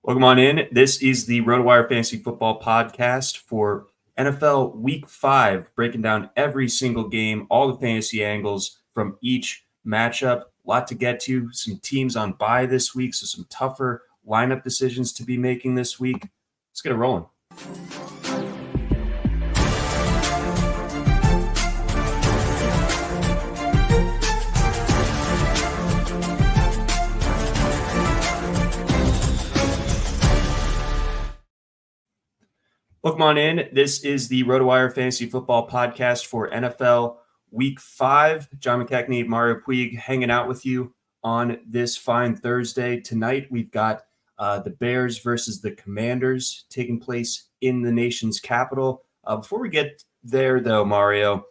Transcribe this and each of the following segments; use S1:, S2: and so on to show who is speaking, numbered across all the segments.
S1: Welcome on in. This is the RotoWire Fantasy Football Podcast for NFL Week 5, breaking down every single game, all the fantasy angles from each matchup. A lot to get to. Some teams on bye this week, so some tougher lineup decisions to be making this week. Let's get it rolling. Welcome on in. This is the RotoWire Fantasy Football Podcast for NFL Week 5. John McKechnie, Mario Puig hanging out with you on this fine Thursday. Tonight, we've got the Bears versus the Commanders taking place in the nation's capital. Before we get there, though, Mario,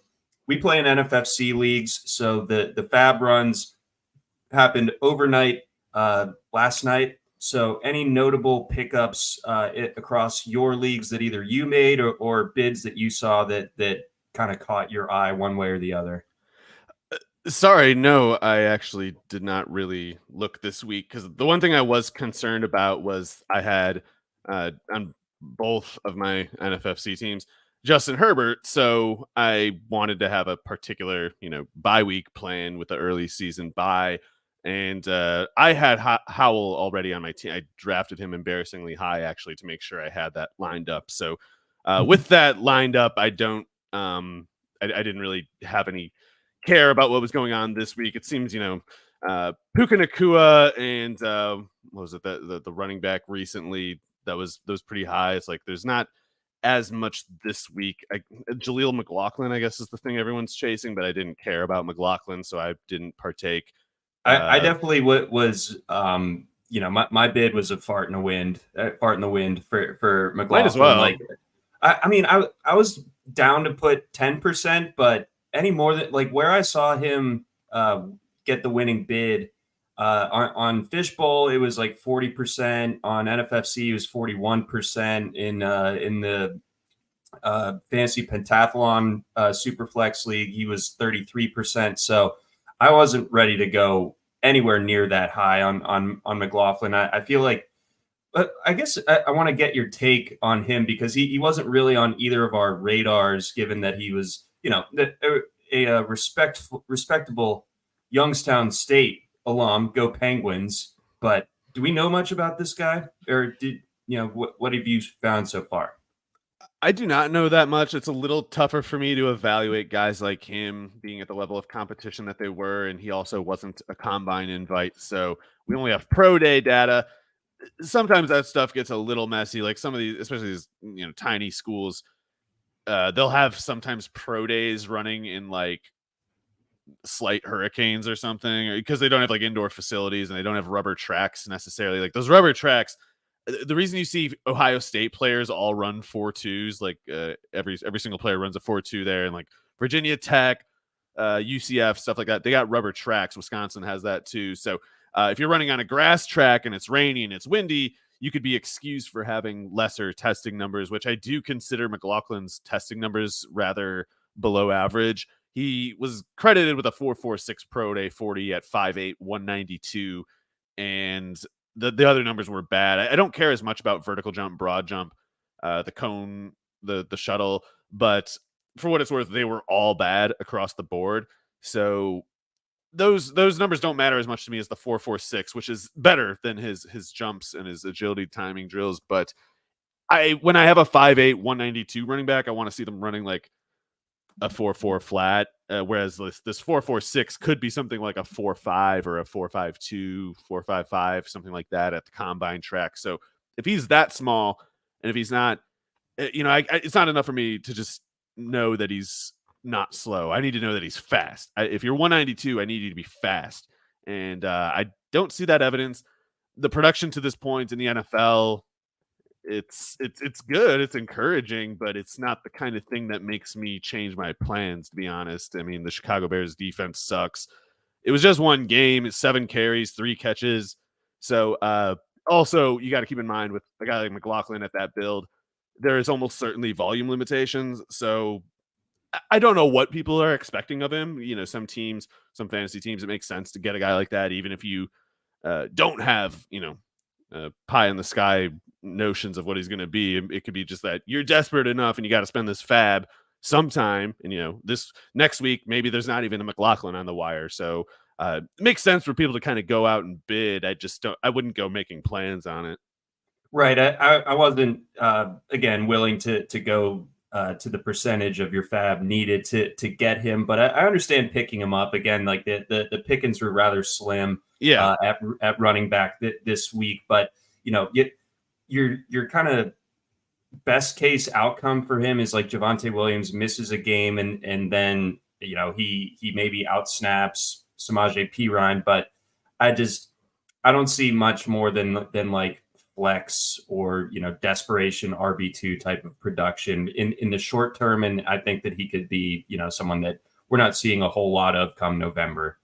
S1: we play in NFFC leagues, so the fab runs happened overnight last night. So any notable pickups across your leagues that either you made or bids that you saw that kind of caught your eye one way or the other?
S2: Sorry, no, I actually did not really look this week because the one thing I was concerned about was I had on both of my NFFC teams Justin Herbert, so I wanted to have a particular bye week plan with the early season bye. And I had Howell already on my team. I drafted him embarrassingly high, actually, to make sure I had that lined up. So with that lined up, I didn't really have any care about what was going on this week. It seems, Puka Nacua and what was it, the running back recently that was pretty high. It's like there's not as much this week. Jaleel McLaughlin, I guess, is the thing everyone's chasing, but I didn't care about McLaughlin, so I didn't partake.
S1: I definitely was, my bid was a fart in the wind for McLaughlin.
S2: Might as well.
S1: Like, I was down to put 10%, but any more than where I saw him get the winning bid on Fishbowl, it was like 40%. On NFFC, it was 41%. In the Fantasy Pentathlon Superflex League, he was 33%. So I wasn't ready to go anywhere near that high on McLaughlin. I feel like, I guess I want to get your take on him because he wasn't really on either of our radars, given that he was, a respectable Youngstown State alum. Go Penguins! But do we know much about this guy, or what have you found so far?
S2: I do not know that much. It's a little tougher for me to evaluate guys like him being at the level of competition that they were, and he also wasn't a combine invite, so we only have pro day data. Sometimes that stuff gets a little messy. Like some of these, especially these tiny schools, they'll have sometimes pro days running in like slight hurricanes or something, because they don't have like indoor facilities and they don't have rubber tracks necessarily. Like those rubber tracks, the reason you see Ohio State players all run 4.2s, like every single player runs a 4.2 there, and like Virginia Tech, UCF, stuff like that, they got rubber tracks. Wisconsin has that too. So if you're running on a grass track and it's rainy and it's windy, you could be excused for having lesser testing numbers, which I do consider McLaughlin's testing numbers rather below average. He was credited with a 4.46 pro day 40 at 5'8", 192, and the other numbers were bad. I don't care as much about vertical jump, broad jump, the cone, the shuttle, but for what it's worth, they were all bad across the board. So those numbers don't matter as much to me as the 4.46, which is better than his jumps and his agility timing drills. But when I have a 5'8", 192 running back, I want to see them running like a 4.4 flat, whereas this 4.46 could be something like a 4.5 or a 4.52, 4.55, something like that at the combine track. So if he's that small, and if he's not, it's not enough for me to just know that he's not slow. I need to know that he's fast. If you're 192, I need you to be fast, and I don't see that evidence. The production to this point in the NFL, it's good, it's encouraging, but it's not the kind of thing that makes me change my plans, to be honest. I mean, the Chicago Bears defense sucks. It was just one game. It's 7 carries, 3 catches. So also you got to keep in mind with a guy like McLaughlin at that build, there is almost certainly volume limitations. So I don't know what people are expecting of him. Some fantasy teams, it makes sense to get a guy like that, even if you don't have, pie in the sky notions of what he's going to be. It could be just that you're desperate enough and you got to spend this fab sometime. And, this next week, maybe there's not even a McLaughlin on the wire. So it makes sense for people to kind of go out and bid. I wouldn't go making plans on it.
S1: Right. I wasn't again willing to go to the percentage of your fab needed to get him, but I understand picking him up again. Like the pickings were rather slim
S2: Yeah.
S1: at running back this week, but your kind of best case outcome for him is like Javonte Williams misses a game and then he maybe outsnaps Samaje Perine, but I don't see much more than like flex or desperation RB2 type of production in the short term, and I think that he could be someone that we're not seeing a whole lot of come November.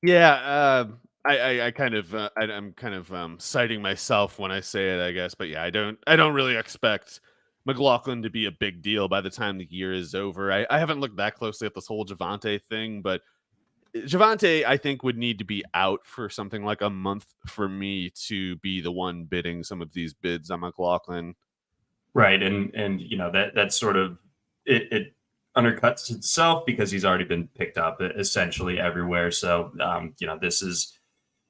S2: Yeah, I'm kind of citing myself when I say it, I guess. But yeah, I don't really expect McLaughlin to be a big deal by the time the year is over. I haven't looked that closely at this whole Javonte thing, but Javonte, I think, would need to be out for something like a month for me to be the one bidding some of these bids on McLaughlin.
S1: Right, and that's sort of it undercuts itself because he's already been picked up essentially everywhere. So this is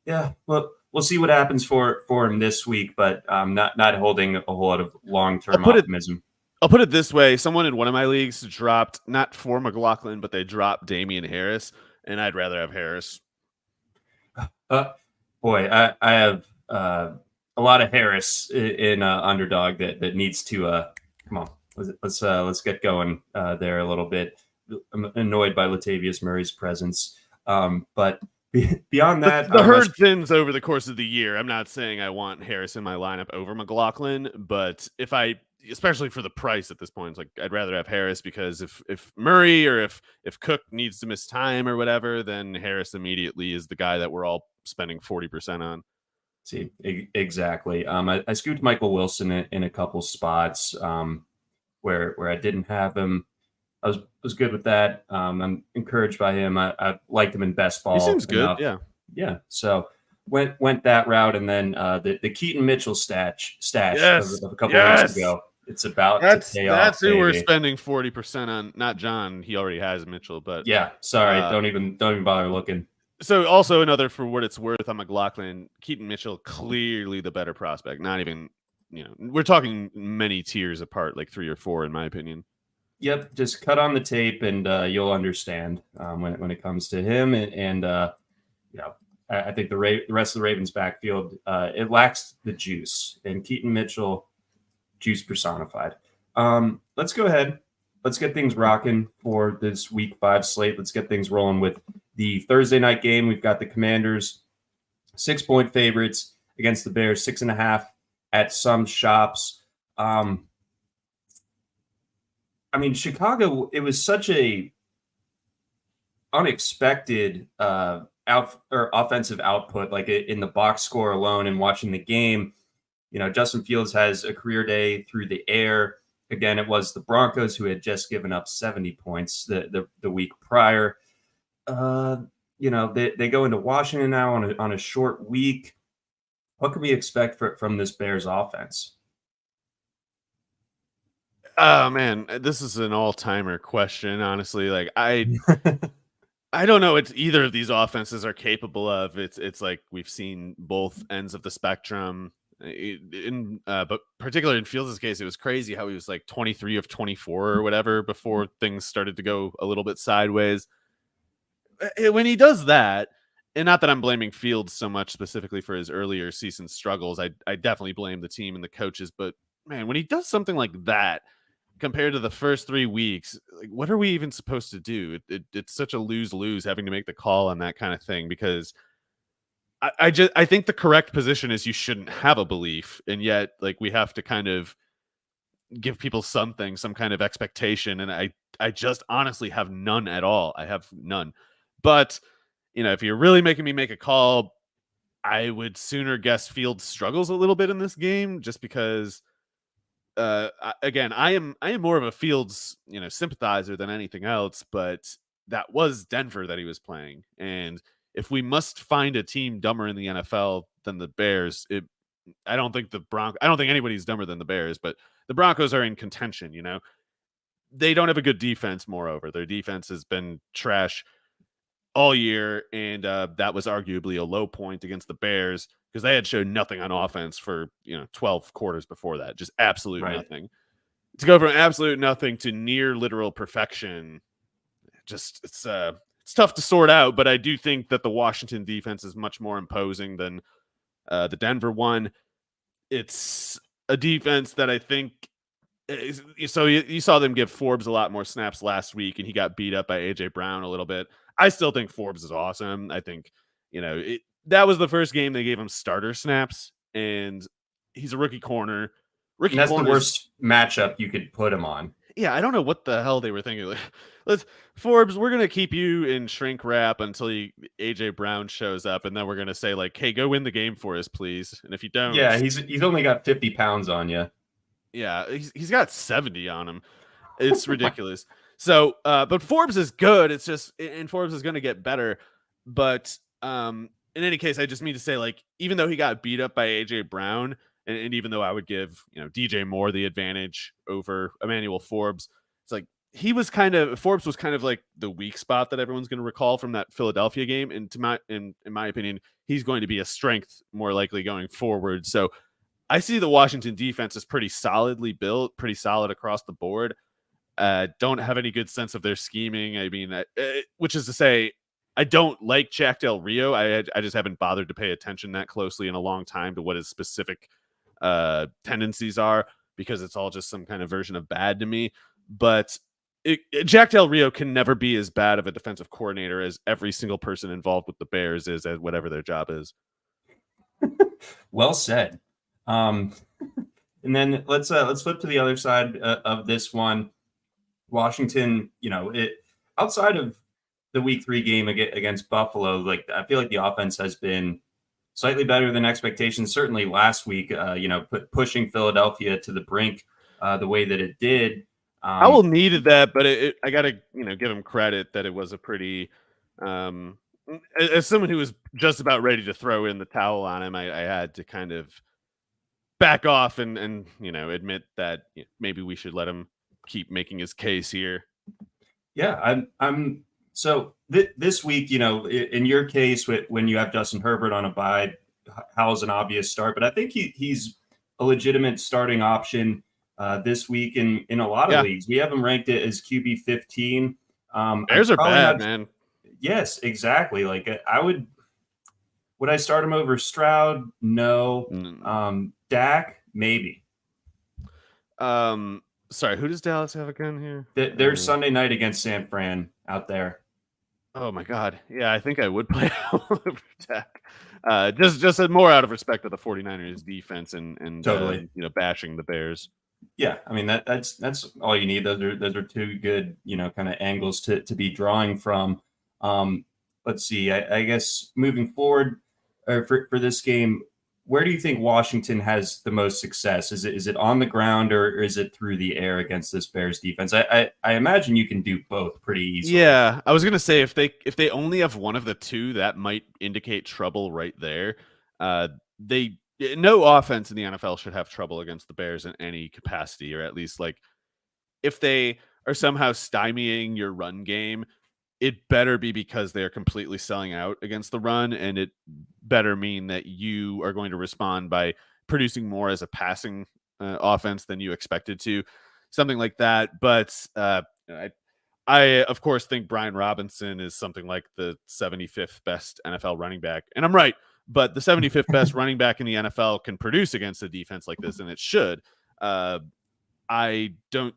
S1: well, we'll see what happens for him this week, but not holding a whole lot of long-term optimism.
S2: I'll put it this way. Someone in one of my leagues dropped, not for McLaughlin, but they dropped Damian Harris, and I'd rather have Harris.
S1: Boy, I have a lot of Harris in underdog that needs to come on. Let's get going there a little bit. I'm annoyed by Latavius Murray's presence, but beyond that,
S2: the herd thins over the course of the year. I'm not saying I want Harris in my lineup over McLaughlin, but especially for the price at this point, it's like I'd rather have Harris, because if Murray or if Cook needs to miss time or whatever, then Harris immediately is the guy that we're all spending 40% on.
S1: See, exactly. I scooped Michael Wilson in a couple spots where I didn't have him. I was good with that. I'm encouraged by him. I liked him in best ball.
S2: He seems good.
S1: Yeah. So went that route, and then the Keaton Mitchell stash of a couple of weeks ago. It's about to pay off.
S2: That's who we're spending 40% on. Not John. He already has Mitchell, but
S1: yeah. Sorry, don't even bother looking.
S2: So also another, for what it's worth, on McLaughlin, Keaton Mitchell, clearly the better prospect. Not even, we're talking many tiers apart, like 3 or 4 in my opinion.
S1: Yep, just cut on the tape and you'll understand when it comes to him. And I think the rest of the Ravens backfield, it lacks the juice. And Keaton Mitchell, juice personified. Let's go ahead. Let's get things rocking for this Week 5 slate. Let's get things rolling with the Thursday night game. We've got the Commanders, 6-point favorites against the Bears, 6.5 at some shops. Chicago, it was such a unexpected offensive output, like in the box score alone, and watching the game. Justin Fields has a career day through the air. Again, it was the Broncos who had just given up 70 points the week prior. They go into Washington now on a short week. What can we expect from this Bears offense?
S2: Oh man, this is an all-timer question, honestly. Like I don't know what either of these offenses are capable of. It's like we've seen both ends of the spectrum. But particularly in Fields' case, it was crazy how he was like 23 of 24 or whatever before things started to go a little bit sideways. When he does that, and not that I'm blaming Fields so much specifically for his earlier season struggles, I definitely blame the team and the coaches. But man, when he does something like that, compared to the first 3 weeks, like, what are we even supposed to do? It's such a lose-lose having to make the call on that kind of thing, because I think the correct position is you shouldn't have a belief, and yet like we have to kind of give people some kind of expectation, and I just honestly have none at all. I have none. But if you're really making me make a call, I would sooner guess Fields struggles a little bit in this game, just because again, I am more of a Fields sympathizer than anything else, but that was Denver that he was playing, and if we must find a team dumber in the NFL than the Bears, I don't think anybody's dumber than the Bears, but the Broncos are in contention. They don't have a good defense. Moreover, their defense has been trash all year, and that was arguably a low point against the Bears because they had shown nothing on offense for 12 quarters before that, just absolute nothing. To go from absolute nothing to near literal perfection, just it's tough to sort out. But I do think that the Washington defense is much more imposing than the Denver one. It's a defense that I think. So you saw them give Forbes a lot more snaps last week, and he got beat up by AJ Brown a little bit. I still think Forbes is awesome. I think that was the first game they gave him starter snaps, and he's a rookie corner.
S1: And that's the worst matchup you could put him on.
S2: Yeah, I don't know what the hell they were thinking. Forbes, we're gonna keep you in shrink wrap until AJ Brown shows up, and then we're gonna say hey, go win the game for us, please. And if you don't,
S1: he's only got 50 pounds on you.
S2: Yeah, he's got 70 on him. It's ridiculous. So, but Forbes is good. It's just, and Forbes is going to get better. But in any case, I just mean to say, even though he got beat up by AJ Brown, and even though I would give DJ Moore the advantage over Emmanuel Forbes, it's Forbes was kind of like the weak spot that everyone's going to recall from that Philadelphia game. And in my opinion, he's going to be a strength more likely going forward. So I see the Washington defense is pretty solidly built, pretty solid across the board. Don't have any good sense of their scheming. I mean, which is to say, I don't like Jack Del Rio. I just haven't bothered to pay attention that closely in a long time to what his specific tendencies are, because it's all just some kind of version of bad to me. But Jack Del Rio can never be as bad of a defensive coordinator as every single person involved with the Bears is at whatever their job is.
S1: Well said. And then let's flip to the other side of this one. Washington, outside of the week 3 game against Buffalo, I feel like the offense has been slightly better than expectations. Certainly last week, pushing Philadelphia to the brink the way that it did.
S2: Howell needed that, but I got to give him credit that it was a pretty as someone who was just about ready to throw in the towel on him, I had to kind of back off and admit that maybe we should let him keep making his case here.
S1: Yeah, I'm so this week, in your case, when you have Justin Herbert on a bye, Howell's an obvious start, but I think he's a legitimate starting option this week in a lot of leagues. We have him ranked as QB 15.
S2: Bears are bad, man.
S1: Yes, exactly. Would I start him over Stroud? No. Dak, maybe.
S2: Sorry, who does Dallas have again here?
S1: They're Sunday night against San Fran out there.
S2: Oh my God. Yeah, I think I would play over Dak. Just more out of respect to the 49ers defense and
S1: totally
S2: bashing the Bears.
S1: Yeah, I mean that's all you need. Those are two good, kind of angles to be drawing from. Let's see. I guess moving forward for this game, where do you think Washington has the most success? Is it on the ground or is it through the air against this Bears defense? I imagine you can do both pretty easily.
S2: Yeah, I was gonna say if they only have one of the two, that might indicate trouble right there. No offense in the NFL should have trouble against the Bears in any capacity, or at least if they are somehow stymieing your run game, it better be because they are completely selling out against the run, and it better mean that you are going to respond by producing more as a passing offense than you expected to, something like that. But I of course think Brian Robinson is something like the 75th best NFL running back, and I'm right. But the 75th best running back in the NFL can produce against a defense like this, and it should. I don't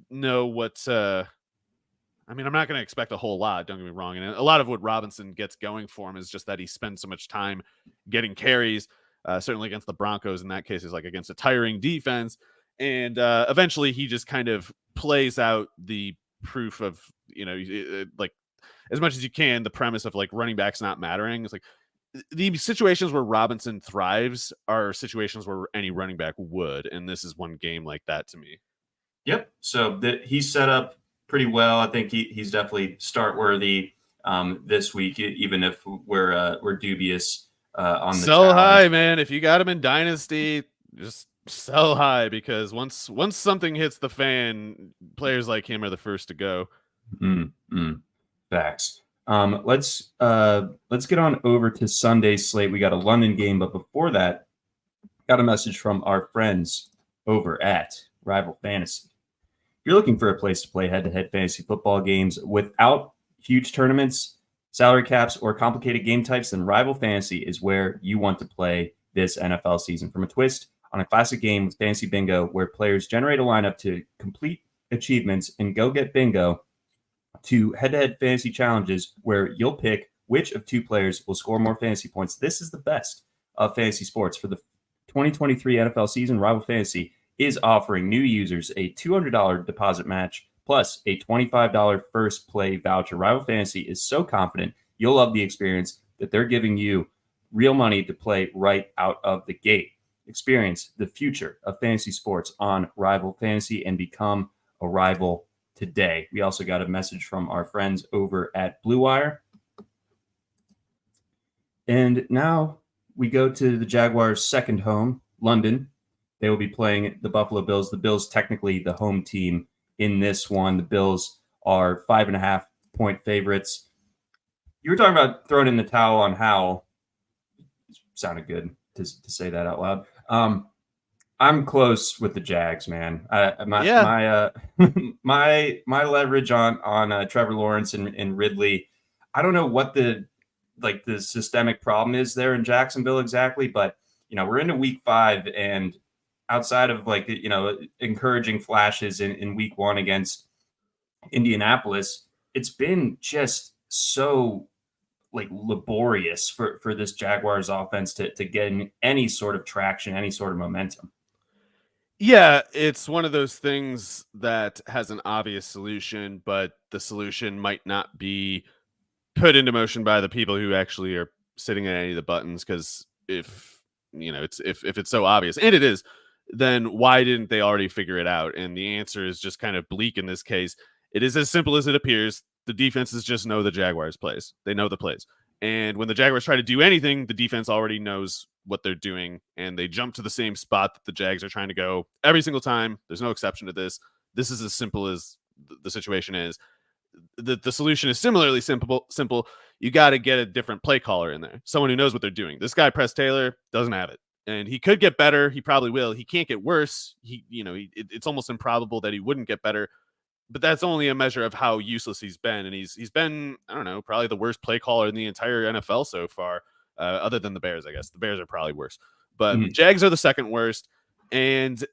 S2: know what. I'm not going to expect a whole lot. Don't get me wrong, and a lot of what Robinson gets going for him is just that he spends so much time getting carries. Certainly against the Broncos, in that case, is against a tiring defense, and eventually he just kind of plays out the proof of as much as you can the premise of running backs not mattering. It's the situations where Robinson thrives are situations where any running back would, and this is one game like that to me.
S1: Yep. So he's set up pretty well. I think he's definitely start worthy. this week, even if we're dubious on the
S2: Sell
S1: talent.
S2: high, man. If you got him in Dynasty, just sell high, because once something hits the fan, players like him are the first to go.
S1: Facts. Let's get on over to Sunday's slate. We got a London game, but before that, got a message from our friends over at Rival Fantasy. If you're looking for a place to play head-to-head fantasy football games without huge tournaments, salary caps, or complicated game types, then Rival Fantasy is where you want to play this NFL season. From a twist on a classic game with Fantasy Bingo, where players generate a lineup to complete achievements and go get bingo, to head-to-head fantasy challenges where you'll pick which of two players will score more fantasy points. This is the best of fantasy sports. For the 2023 NFL season, Rival Fantasy is offering new users a $200 deposit match plus a $25 first play voucher. Rival Fantasy is so confident you'll love the experience that they're giving you real money to play right out of the gate. Experience the future of fantasy sports on Rival Fantasy and become a rival today. We also got a message from our friends over at Blue Wire. And now we go to the Jaguars' second home, London. They will be playing the Buffalo Bills. The Bills technically the home team in this one. The Bills are 5.5-point favorites. You were talking about throwing in the towel on Howell. Sounded good to say that out loud. I'm close with the Jags, man. My leverage on Trevor Lawrence and Ridley. I don't know what the systemic problem is there in Jacksonville exactly, but we're into week 5, and outside of encouraging flashes in week 1 against Indianapolis, it's been just so laborious for this Jaguars offense to get any sort of traction, any sort of momentum.
S2: Yeah, it's one of those things that has an obvious solution, but the solution might not be put into motion by the people who actually are sitting at any of the buttons. Because if it's so obvious, and it is, then why didn't they already figure it out? And the answer is just kind of bleak in this case. It is as simple as it appears. The defenses just know the Jaguars plays. They know the plays. And when the Jaguars try to do anything, the defense already knows what they're doing, and they jump to the same spot that the Jags are trying to go every single time. There's no exception to this. This is as simple as the situation is. The solution is similarly simple. You got to get a different play caller in there, someone who knows what they're doing. This guy, Press Taylor, doesn't have it, and he could get better. He probably will. He can't get worse. It's almost improbable that he wouldn't get better. But that's only a measure of how useless he's been. And he's been, I don't know, probably the worst play caller in the entire NFL so far, other than the Bears, I guess. The Bears are probably worse. But Jags are the second worst. And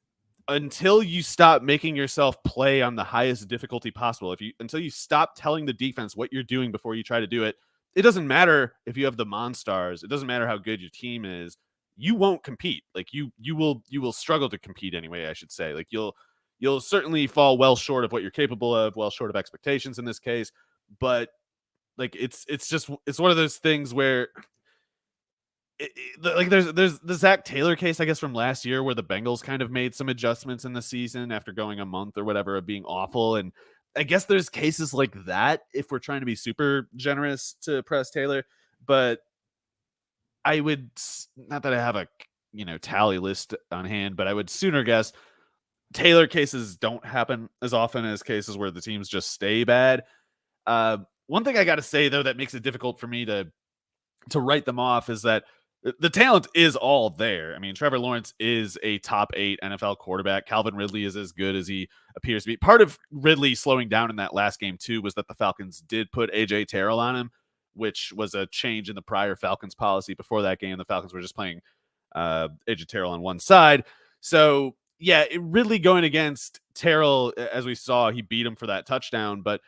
S2: until you stop making yourself play on the highest difficulty possible, until you stop telling the defense what you're doing before you try to do it, it doesn't matter if you have the Monstars. It doesn't matter how good your team is. You won't compete. You will struggle to compete anyway, I should say. You'll certainly fall well short of what you're capable of, well short of expectations in this case. But it's one of those things where there's the Zach Taylor case, I guess, from last year, where the Bengals kind of made some adjustments in the season after going a month or whatever of being awful. And I guess there's cases like that if we're trying to be super generous to Press Taylor. But I would, not that I have a tally list on hand, but I would sooner guess Taylor cases don't happen as often as cases where the teams just stay bad. One thing I got to say, though, that makes it difficult for me to write them off is that the talent is all there. I mean, Trevor Lawrence is a top 8 NFL quarterback. Calvin Ridley is as good as he appears to be. Part of Ridley slowing down in that last game, too, was that the Falcons did put A.J. Terrell on him, which was a change in the prior Falcons policy. Before that game, the Falcons were just playing A.J. Terrell on one side. So, yeah, Ridley going against Terrell, as we saw, he beat him for that touchdown. But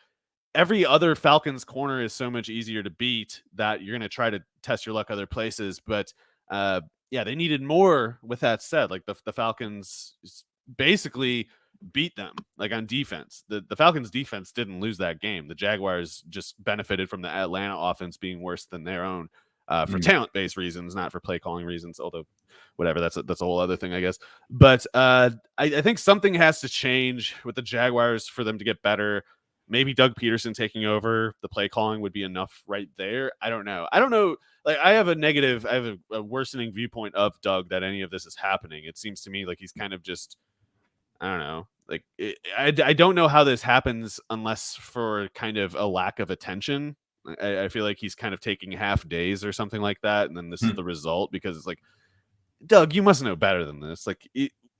S2: every other Falcons corner is so much easier to beat that you're going to try to test your luck other places. But they needed more. With that said, the Falcons basically beat them on defense. The Falcons defense didn't lose that game. The Jaguars just benefited from the Atlanta offense being worse than their own for talent-based reasons, not for play calling reasons. Although, whatever, that's a whole other thing, I guess. But I think something has to change with the Jaguars for them to get better. maybe Doug Peterson taking over the play calling would be enough right there. I don't know. Like I have a worsening viewpoint of Doug that any of this is happening. It seems to me like he's kind of just, I don't know. Like I don't know how this happens unless for kind of a lack of attention. I feel like he's kind of taking half days or something like that, and then this is the result because it's like, Doug, you must know better than this. Like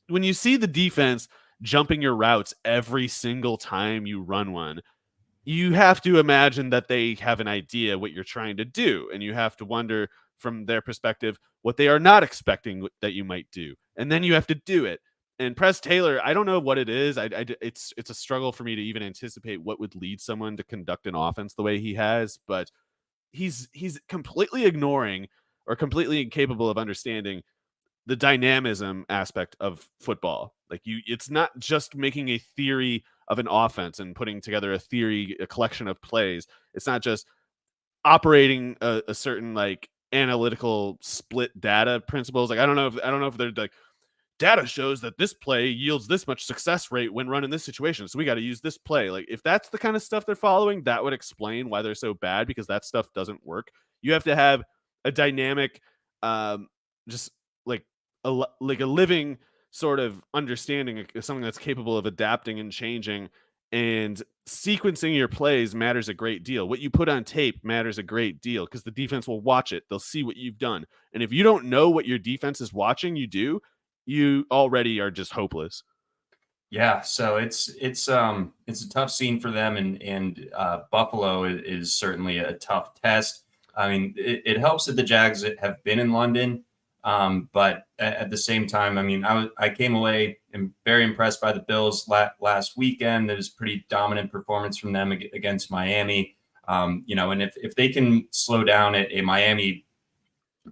S2: when you see the defense jumping your routes every single time you run one, you have to imagine that they have an idea what you're trying to do, and you have to wonder from their perspective what they are not expecting that you might do, and then you have to do it. And Press Taylor, I don't know what it is. It's a struggle for me to even anticipate what would lead someone to conduct an offense the way he has, but he's completely ignoring or completely incapable of understanding the dynamism aspect of football. Like it's not just making a theory of an offense and putting together a collection of plays. It's not just operating a certain like analytical split data principles. Like I don't know if they're like, data shows that this play yields this much success rate when run in this situation, so we got to use this play. Like if that's the kind of stuff they're following, that would explain why they're so bad, because that stuff doesn't work. You have to have a dynamic, just like a living sort of understanding of something that's capable of adapting and changing, and sequencing your plays matters a great deal. What you put on tape matters a great deal because the defense will watch it. They'll see what you've done. And if you don't know what your defense is watching you already are just hopeless.
S1: Yeah, so it's a tough scene for them, and Buffalo is certainly a tough test. I mean, it helps that the Jags have been in London, but at the same time, I mean, I came away and very impressed by the Bills last weekend. There was a pretty dominant performance from them against Miami. And if they can slow down a Miami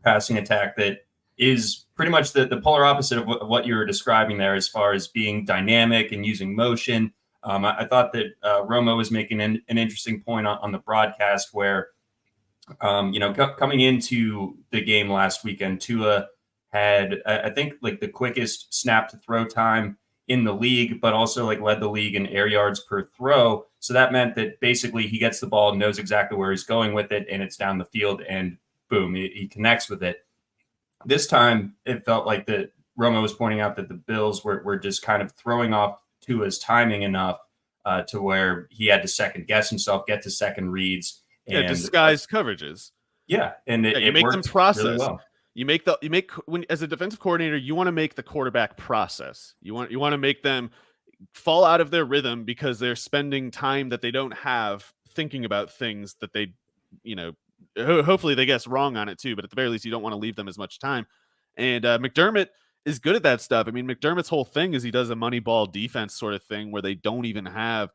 S1: passing attack that is pretty much the polar opposite of what you were describing there as far as being dynamic and using motion. I thought that Romo was making an interesting point on the broadcast where, coming into the game last weekend, Tua had, I think, like the quickest snap to throw time in the league, but also like led the league in air yards per throw. So that meant that basically he gets the ball, knows exactly where he's going with it, and it's down the field, and boom, he connects with it. This time, it felt like that Romo was pointing out that the Bills were just kind of throwing off Tua's timing enough to where he had to second guess himself, get to second reads, and
S2: disguised coverages.
S1: Yeah, and
S2: you make them process.
S1: Really well.
S2: You make when as a defensive coordinator, you want to make the quarterback process. You want to make them fall out of their rhythm because they're spending time that they don't have thinking about things that they, hopefully they guess wrong on it too, but at the very least, you don't want to leave them as much time. And McDermott is good at that stuff. I mean, McDermott's whole thing is he does a money ball defense sort of thing where they don't even have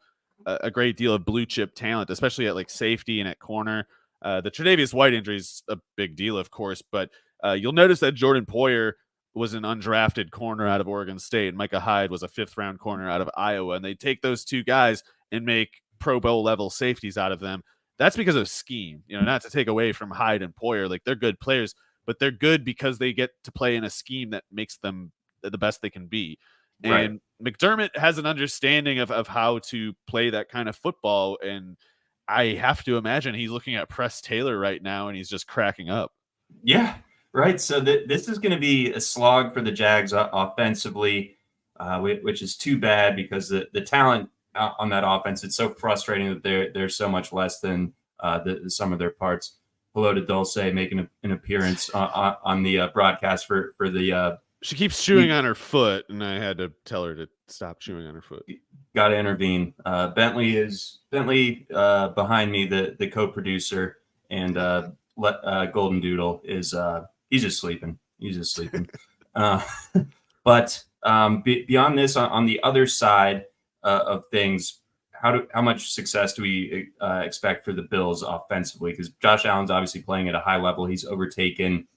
S2: a great deal of blue chip talent, especially at like safety and at corner. The Tre'Davious White injury is a big deal, of course, but you'll notice that Jordan Poyer was an undrafted corner out of Oregon State, and Micah Hyde was a 5th round corner out of Iowa, and they take those two guys and make Pro Bowl level safeties out of them. That's because of scheme, not to take away from Hyde and Poyer. Like they're good players, but they're good because they get to play in a scheme that makes them the best they can be.
S1: Right.
S2: And McDermott has an understanding of how to play that kind of football. And I have to imagine he's looking at Press Taylor right now and he's just cracking up.
S1: Yeah, right. So this is going to be a slog for the Jags offensively, which is too bad because the talent on that offense, it's so frustrating that they're so much less than the sum of their parts. Hello to Dulce making an appearance on the broadcast for the.
S2: She keeps chewing on her foot, and I had to tell her to stop chewing on her foot.
S1: Got to intervene. Bentley behind me, the co-producer, and Golden Doodle is he's just sleeping. But beyond this, on the other side of things, how much success do we expect for the Bills offensively? Because Josh Allen's obviously playing at a high level. He's overtaken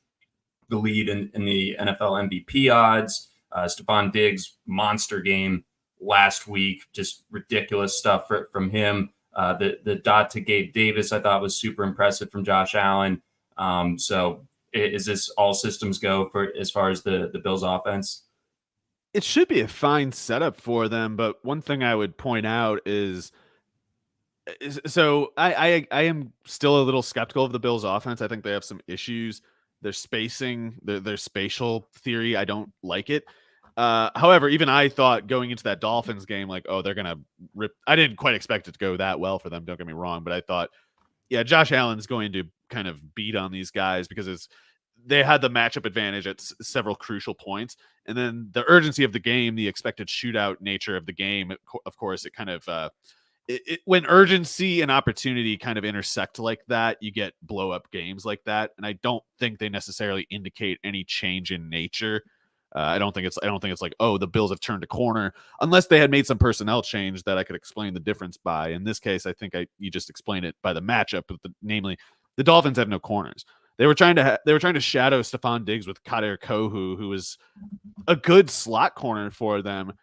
S1: the lead in the NFL MVP odds. Stephon Diggs, monster game last week, just ridiculous stuff from him. The dot to Gabe Davis I thought was super impressive from Josh Allen. So is this all systems go for as far as the Bills offense?
S2: It should be a fine setup for them, but one thing I would point out is So I am still a little skeptical of the Bills offense. I think they have some issues. Their spacing, their spatial theory, I don't like it. However, even I thought going into that Dolphins game, like, oh, they're gonna rip. I didn't quite expect it to go that well for them. Don't get me wrong, but I thought, yeah, Josh Allen's going to kind of beat on these guys because they had the matchup advantage at several crucial points, and then the urgency of the game, the expected shootout nature of the game. Of course, it kind of when urgency and opportunity kind of intersect like that, you get blow up games like that. And I don't think they necessarily indicate any change in nature. I don't think it's like, oh, the Bills have turned a corner, unless they had made some personnel change that I could explain the difference by. In this case, I think you just explained it by the matchup, but namely the Dolphins have no corners. They were trying to shadow Stephon Diggs with Kader Kohu, who was a good slot corner for them,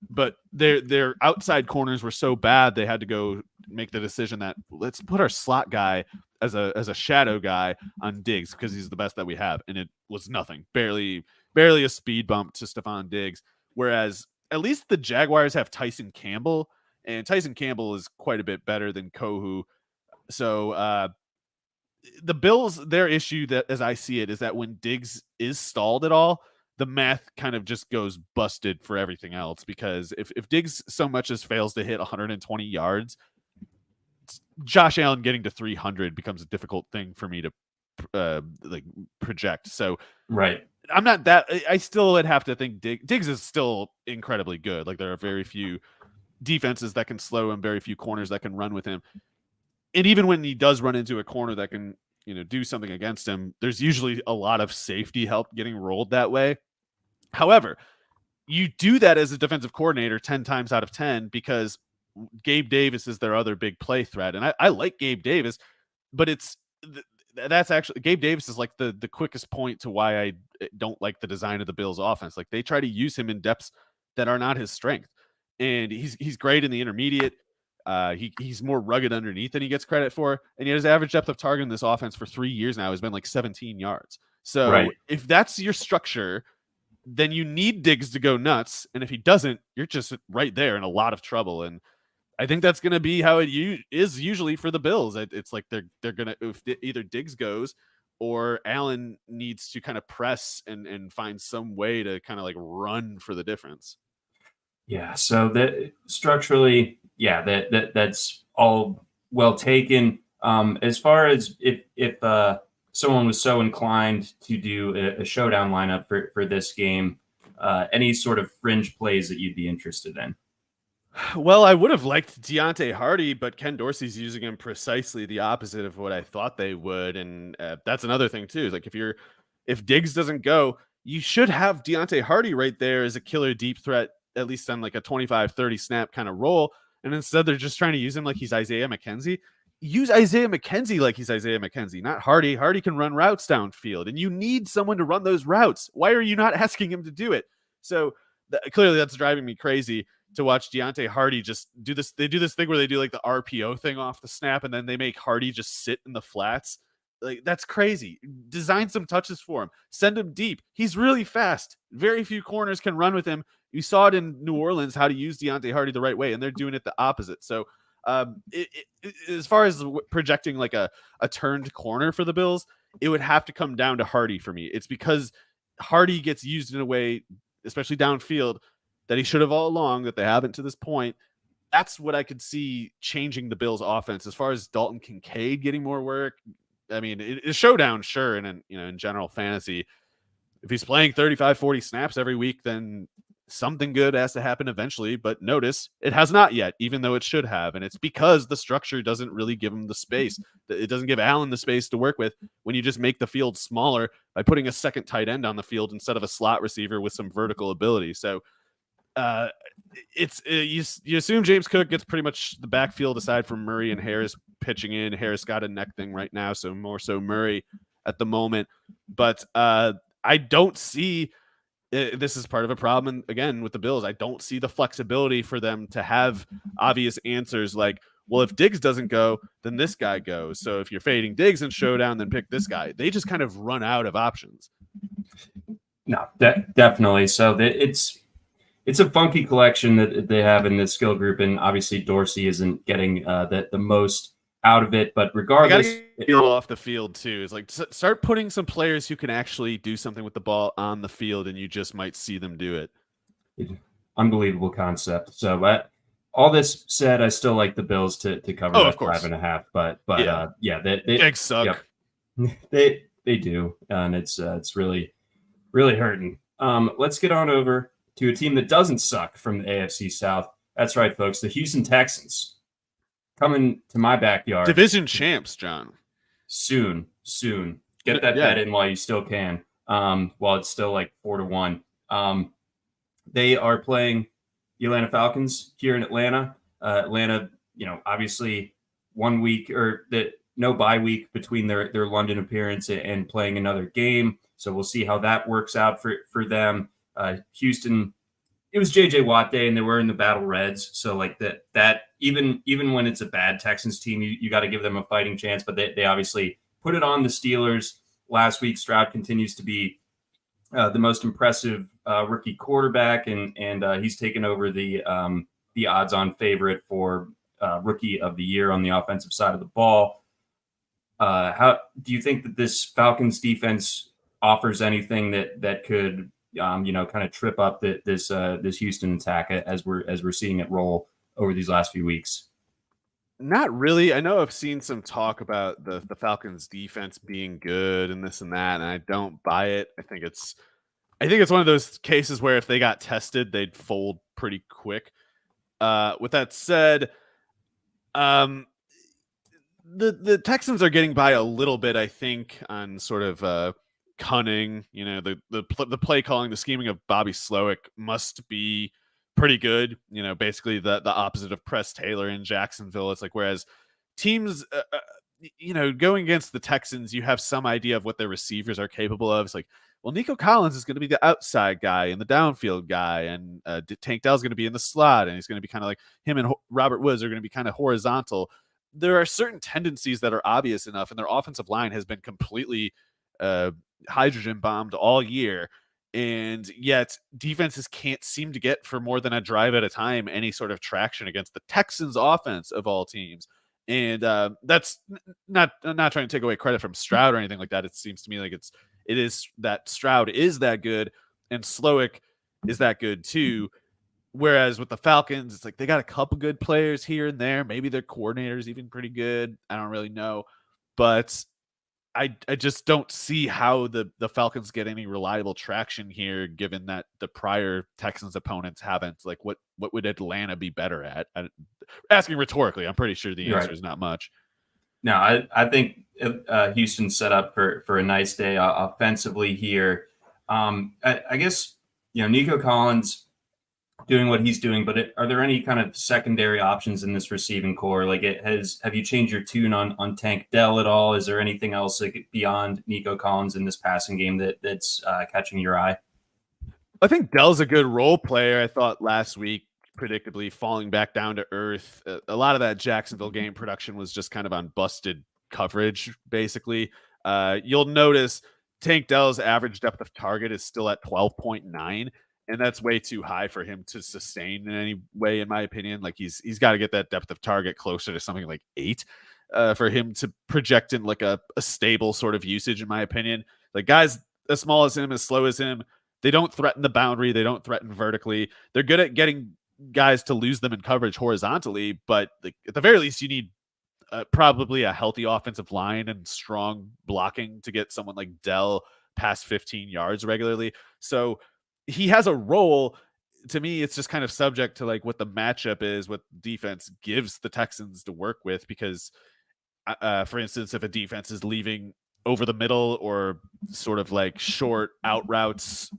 S2: but their outside corners were so bad they had to go make the decision that let's put our slot guy as a shadow guy on Diggs because he's the best that we have, and it was nothing, barely a speed bump to Stephon Diggs. Whereas at least the Jaguars have Tyson Campbell, and Tyson Campbell is quite a bit better than Kohu. So the Bills, their issue, that as I see it, is that when Diggs is stalled at all, the math kind of just goes busted for everything else, because if Diggs so much as fails to hit 120 yards, Josh Allen getting to 300 becomes a difficult thing for me to project. So
S1: right.
S2: I'm not that. I still would have to think Diggs is still incredibly good. Like, there are very few defenses that can slow him, very few corners that can run with him. And even when he does run into a corner that can, do something against him, there's usually a lot of safety help getting rolled that way. However, you do that as a defensive coordinator 10 times out of 10 because Gabe Davis is their other big play threat. And I like Gabe Davis, but that's actually, Gabe Davis is like the quickest point to why I don't like the design of the Bills offense. Like, they try to use him in depths that are not his strength. And he's great in the intermediate. He's more rugged underneath than he gets credit for. And yet his average depth of target in this offense for 3 years now has been like 17 yards. So
S1: right.
S2: If that's your structure, then you need Diggs to go nuts. And if he doesn't, you're just right there in a lot of trouble. And I think that's going to be how it is usually for the Bills. It's like they're going to, if either Diggs goes or Allen needs to kind of press and find some way to kind of like run for the difference.
S1: Yeah. So that structurally, that's all well taken. As far as if someone was so inclined to do a showdown lineup for this game, any sort of fringe plays that you'd be interested in?
S2: Well, I would have liked Deontay Hardy, but Ken Dorsey's using him precisely the opposite of what I thought they would. And that's another thing too. Is like, if Diggs doesn't go, you should have Deontay Hardy right there as a killer deep threat, at least on like a 25-30 snap kind of role. And instead they're just trying to use him like he's Isaiah McKenzie. Use Isaiah McKenzie like he's Isaiah McKenzie, not Hardy. Hardy can run routes downfield, and you need someone to run those routes. Why are you not asking him to do it? So clearly that's driving me crazy to watch Deontay Hardy just do this. They do this thing where they do like the RPO thing off the snap, and then they make Hardy just sit in the flats. Like, that's crazy. Design some touches for him. Send him deep. He's really fast. Very few corners can run with him. You saw it in New Orleans, how to use Deontay Hardy the right way, and they're doing it the opposite. So as far as projecting like a turned corner for the Bills, it would have to come down to Hardy for me. It's because Hardy gets used in a way, especially downfield, that he should have all along, that they haven't to this point. That's what I could see changing the Bills offense. As far as Dalton Kincaid getting more work, I mean, it's showdown, sure. And in general fantasy, if he's playing 35-40 snaps every week, then something good has to happen eventually. But notice it has not yet, even though it should have. And it's because the structure doesn't really give him the space. It doesn't give Allen the space to work with when you just make the field smaller by putting a second tight end on the field instead of a slot receiver with some vertical ability. So you assume James Cook gets pretty much the backfield aside from Murray and Harris pitching in. Harris got a neck thing right now, so more so Murray at the moment. But I don't see this is part of a problem. And again, with the Bills, I don't see the flexibility for them to have obvious answers like, well, if Diggs doesn't go, then this guy goes. So if you're fading Diggs in showdown, then pick this guy. They just kind of run out of options.
S1: No, definitely. So it's it's a funky collection that they have in this skill group, and obviously Dorsey isn't getting the most out of it. But
S2: You got
S1: regardless,
S2: to get off the field too. It's like start putting some players who can actually do something with the ball on the field, and you just might see them do it.
S1: Unbelievable concept. So, all this said, I still like the Bills to cover
S2: Oh,
S1: that
S2: of course.
S1: 5.5. But they
S2: Jags suck.
S1: Yep. They do, and it's really hurting. Let's get on over to a team that doesn't suck from the AFC South. That's right, folks. The Houston Texans coming to my backyard.
S2: Division champs, John.
S1: Soon. Get that bet in while you still can. While it's still like 4-1. They are playing the Atlanta Falcons here in Atlanta. Atlanta, obviously 1 week or no bye week between their London appearance and playing another game. So we'll see how that works out for them. Houston, it was JJ Watt day, and they were in the Battle Reds. So like that even when it's a bad Texans team, you got to give them a fighting chance. But they obviously put it on the Steelers last week. Stroud continues to be the most impressive rookie quarterback, and he's taken over the odds-on favorite for rookie of the year on the offensive side of the ball. How do you think that this Falcons defense offers anything that could kind of trip up this Houston attack as we're seeing it roll over these last few weeks?
S2: Not really. I know I've seen some talk about the Falcons defense being good and this and that, and I don't buy it. I think it's one of those cases where if they got tested, they'd fold pretty quick. With that said, the Texans are getting by a little bit, I think, on sort of cunning. The play calling, the scheming of Bobby Slowick must be pretty good. Basically the opposite of Press Taylor in Jacksonville. It's like, whereas teams, going against the Texans, you have some idea of what their receivers are capable of. It's like, well, Nico Collins is going to be the outside guy and the downfield guy, and Tank Dell's going to be in the slot, and he's going to be kind of like him and Robert Woods are going to be kind of horizontal. There are certain tendencies that are obvious enough, and their offensive line has been completely hydrogen bombed all year, and yet defenses can't seem to get, for more than a drive at a time, any sort of traction against the Texans offense of all teams. And that's not trying to take away credit from Stroud or anything like that. It seems to me like it is that Stroud is that good and Slowick is that good too. Whereas with the Falcons, it's like they got a couple good players here and there. Maybe their coordinator's even pretty good. I don't really know. But I just don't see how the Falcons get any reliable traction here, given that the prior Texans opponents haven't. Like, what would Atlanta be better at? Asking rhetorically, I'm pretty sure the answer is not much.
S1: No, I think Houston's set up for a nice day offensively here. I guess Nico Collins doing what he's doing, but are there any kind of secondary options in this receiving core? Like, have you changed your tune on Tank Dell at all? Is there anything else beyond Nico Collins in this passing game that's catching your eye?
S2: I think Dell's a good role player. I thought last week, predictably falling back down to earth. A lot of that Jacksonville game production was just kind of on busted coverage, basically. You'll notice Tank Dell's average depth of target is still at 12.9. And that's way too high for him to sustain in any way, in my opinion. Like he's got to get that depth of target closer to something like 8 for him to project in like a stable sort of usage, in my opinion. Like guys as small as him, as slow as him, they don't threaten the boundary. They don't threaten vertically. They're good at getting guys to lose them in coverage horizontally, but at the very least, you need probably a healthy offensive line and strong blocking to get someone like Dell past 15 yards regularly. So he has a role. To me, it's just kind of subject to like what the matchup is, what defense gives the Texans to work with. Because, for instance, if a defense is leaving over the middle or sort of like short out routes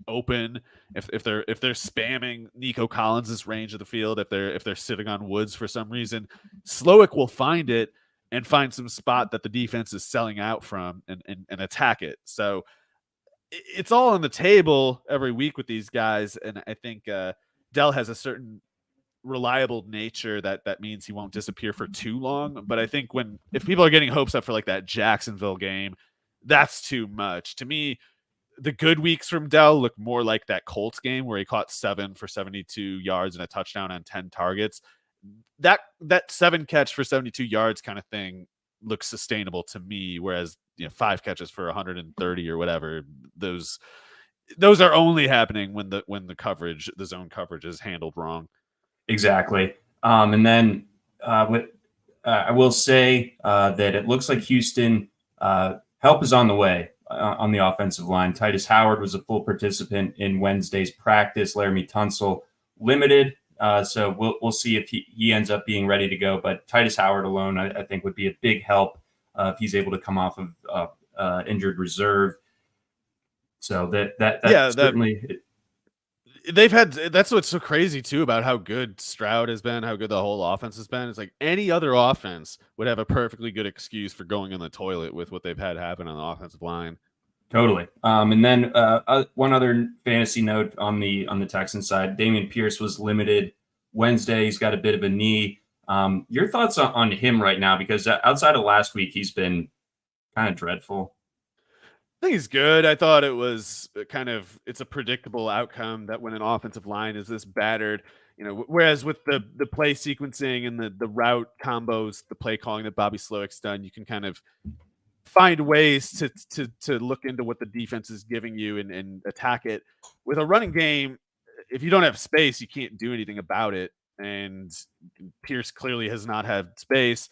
S2: open, if they're spamming Nico Collins' range of the field, if they're sitting on Woods for some reason, Slowick will find it and find some spot that the defense is selling out from and attack it. So it's all on the table every week with these guys, and I think Dell has a certain reliable nature that means he won't disappear for too long. But I think if people are getting hopes up for like that Jacksonville game, that's too much. To me, the good weeks from Dell look more like that Colts game where he caught 7 for 72 yards and a touchdown on 10 targets. That 7 catch for 72 yards kind of thing looks sustainable to me, whereas 5 catches for 130 or whatever, those are only happening when the coverage, the zone coverage, is handled wrong.
S1: Exactly. And then I will say that it looks like Houston help is on the way on the offensive line. Titus Howard was a full participant in Wednesday's practice. Laramie Tunsil limited. So we'll see if he ends up being ready to go. But Titus Howard alone, I think, would be a big help if he's able to come off of injured reserve. So that certainly.
S2: They've had, that's what's so crazy too about how good Stroud has been, how good the whole offense has been. It's like any other offense would have a perfectly good excuse for going in the toilet with what they've had happen on the offensive line.
S1: Totally. And then one other fantasy note on the Texans side, Dameon Pierce was limited Wednesday. He's got a bit of a knee. Your thoughts on him right now? Because outside of last week, he's been kind of dreadful.
S2: I think he's good. I thought it was it's a predictable outcome that when an offensive line is this battered, whereas with the play sequencing and the route combos, the play calling that Bobby Slowick's done, you can kind of find ways to look into what the defense is giving you and attack it. With a running game, if you don't have space, you can't do anything about it. And Pierce clearly has not had space.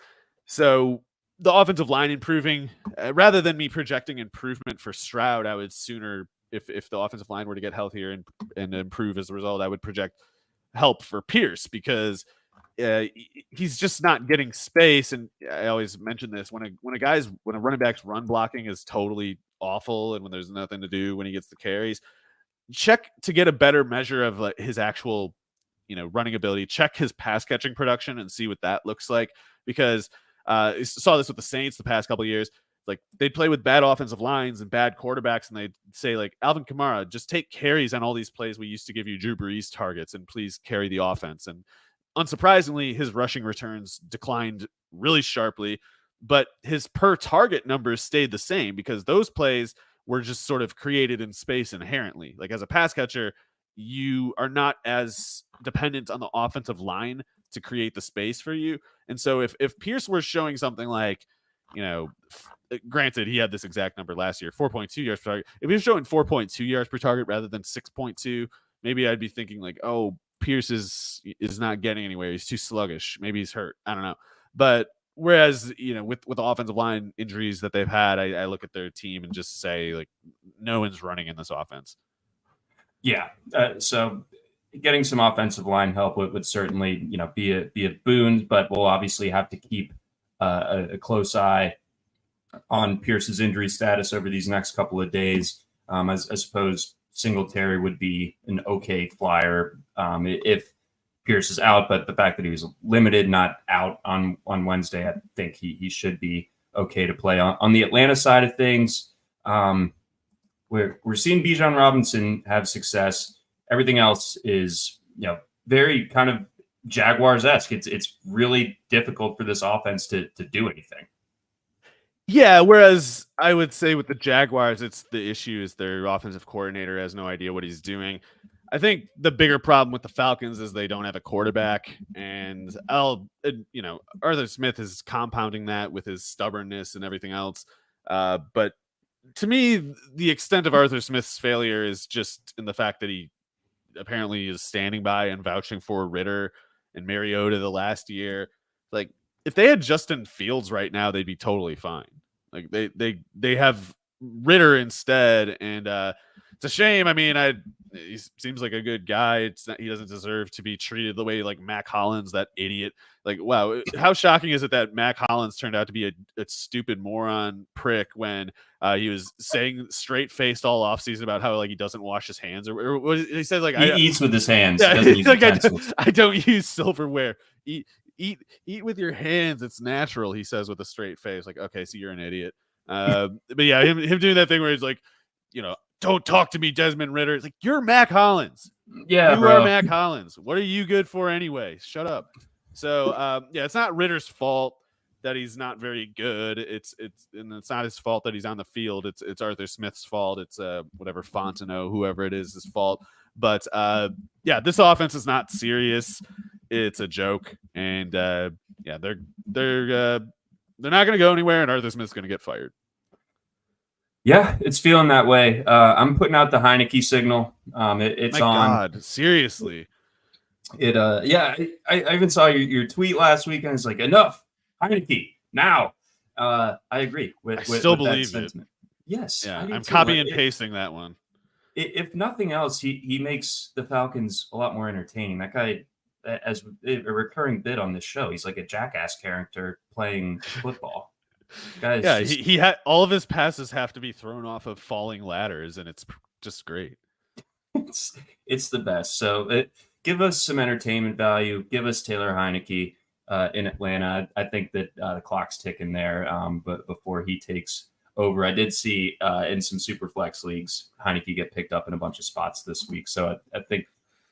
S2: So the offensive line improving, rather than me projecting improvement for Stroud, I would sooner, if the offensive line were to get healthier and improve as a result, I would project help for Pierce, because he's just not getting space. And I always mention this, when a running back's run blocking is totally awful, and when there's nothing to do when he gets the carries, check to get a better measure of his actual running ability. Check his pass catching production and see what that looks like, because saw this with the Saints the past couple of years. Like, they'd play with bad offensive lines and bad quarterbacks, and they'd say, like, Alvin Kamara, just take carries on all these plays. We used to give you Drew Brees targets, and please carry the offense. And unsurprisingly, his rushing returns declined really sharply, but his per target numbers stayed the same, because those plays were just sort of created in space inherently. Like, as a pass catcher, you are not as dependent on the offensive line to create the space for you. And so if Pierce were showing something like, granted, he had this exact number last year, 4.2 yards per target. If he was showing 4.2 yards per target rather than 6.2, maybe I'd be thinking like, oh, Pierce is not getting anywhere. He's too sluggish. Maybe he's hurt. I don't know. But whereas, with the offensive line injuries that they've had, I look at their team and just say, like, no one's running in this offense.
S1: Yeah. So getting some offensive line help would certainly, be a boon, but we'll obviously have to keep a close eye on Pierce's injury status over these next couple of days. I suppose Singletary would be an okay flyer if Pierce is out, but the fact that he was limited, not out on Wednesday, I think he should be okay to play. On the Atlanta side of things, we're seeing Bijan Robinson have success. Everything else is, very kind of Jaguars-esque. It's really difficult for this offense to do anything.
S2: Yeah, whereas I would say with the Jaguars, it's the issue is their offensive coordinator has no idea what he's doing. I think the bigger problem with the Falcons is they don't have a quarterback, and Arthur Smith is compounding that with his stubbornness and everything else. But to me, the extent of Arthur Smith's failure is just in the fact that he apparently is standing by and vouching for Ritter and Mariota the last year. Like, if they had Justin Fields right now, they'd be totally fine. Like, they have Ritter instead, and it's a shame. I mean, he seems like a good guy. He doesn't deserve to be treated the way like Mac Hollins, that idiot. Like, wow, how shocking is it that Mac Hollins turned out to be a stupid moron prick when he was saying straight-faced all offseason about how, like, he doesn't wash his hands, or what he said, like,
S1: he eats with his hands.
S2: Yeah,
S1: doesn't use
S2: like,
S1: utensils.
S2: I don't use silverware. Eat with your hands. It's natural, he says with a straight face. Like, okay, so you're an idiot. But yeah, him doing that thing where he's like, don't talk to me, Desmond Ritter. It's like, you're Mac Hollins.
S1: Yeah,
S2: you
S1: bro.
S2: are Mac Hollins. What are you good for anyway? Shut up. So yeah, it's not Ritter's fault. that he's not very good. It's not his fault that he's on the field. It's Arthur Smith's fault. It's whatever Fontenot, whoever it is, his fault. But yeah, this offense is not serious. It's a joke, and yeah, they're not going to go anywhere, and Arthur Smith's going to get fired.
S1: Yeah, it's feeling that way. I'm putting out the Heineke signal. It's
S2: My
S1: on.
S2: God, seriously.
S1: Yeah, I even saw your tweet last week, and it's like, enough, Heineke now. I agree with.
S2: I still
S1: with
S2: believe
S1: that
S2: it.
S1: sentiment. Yes,
S2: yeah, I'm copy and pasting that one.
S1: If nothing else, he makes the Falcons a lot more entertaining. That guy, as a recurring bit on this show, he's like a jackass character playing football. Guys,
S2: yeah, he had all of his passes have to be thrown off of falling ladders, and it's just great.
S1: It's the best. So give us some entertainment value. Give us Taylor Heineke in Atlanta. I think that the clock's ticking there. But before he takes over, I did see in some super flex leagues Heineke get picked up in a bunch of spots this week. So I think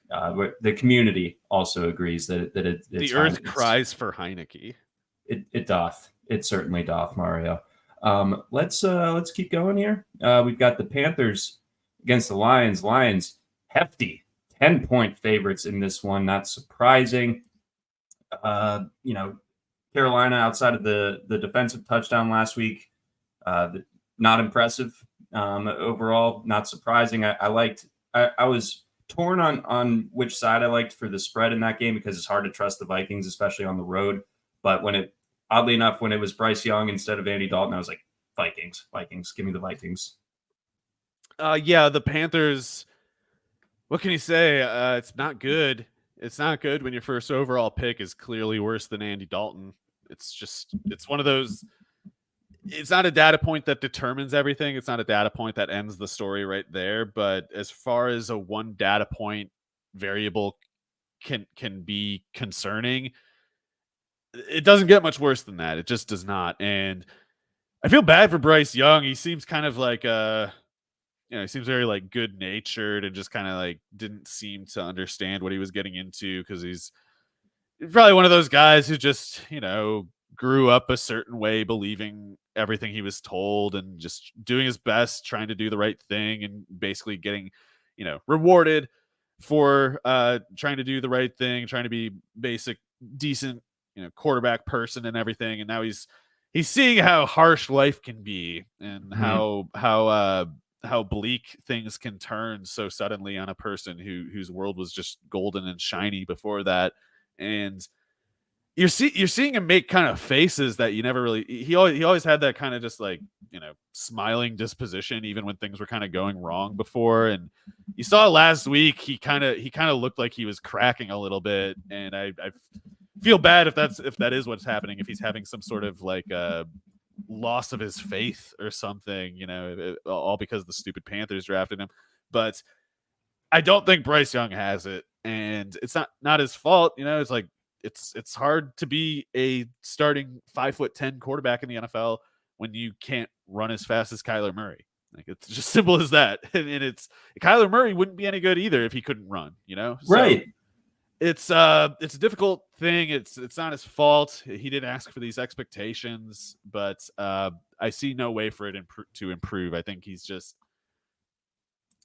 S1: the community also agrees that it's
S2: the earth cries for Heineke.
S1: It doth. It certainly doth, Mario. Let's keep going here. We've got the Panthers against the Lions. Lions, hefty 10-point favorites in this one. Not surprising. Carolina, outside of the defensive touchdown last week, not impressive overall. Not surprising. I was torn on which side I liked for the spread in that game because it's hard to trust the Vikings, especially on the road. But oddly enough, when it was Bryce Young instead of Andy Dalton, I was like, Vikings, give me the Vikings.
S2: Yeah, the Panthers, what can you say? It's not good. It's not good when your first overall pick is clearly worse than Andy Dalton. It's one of those, it's not a data point that determines everything. It's not a data point that ends the story right there. But as far as a one data point variable can be concerning, it doesn't get much worse than that. It just does not. And I feel bad for Bryce Young. He seems kind of like he seems very like good natured and just kind of like didn't seem to understand what he was getting into because he's probably one of those guys who just, grew up a certain way, believing everything he was told and just doing his best, trying to do the right thing and basically getting, rewarded for trying to do the right thing, trying to be basic, decent, quarterback person and everything. And now he's seeing how harsh life can be and how bleak things can turn so suddenly on a person whose world was just golden and shiny before that. And you're seeing him make kind of faces that you never really, he always had that kind of just like, smiling disposition, even when things were kind of going wrong before. And you saw last week, he kind of looked like he was cracking a little bit. And I feel bad if that is what's happening, if he's having some sort of like loss of his faith or something, all because the stupid Panthers drafted him. But I don't think Bryce Young has it, and it's not his fault. It's like it's hard to be a starting 5'10" quarterback in the NFL when you can't run as fast as Kyler Murray. Like, it's just simple as that. And it's Kyler Murray wouldn't be any good either if he couldn't run.
S1: Right.
S2: So it's a difficult thing. It's not his fault. He didn't ask for these expectations, but I see no way for it to improve. I think he's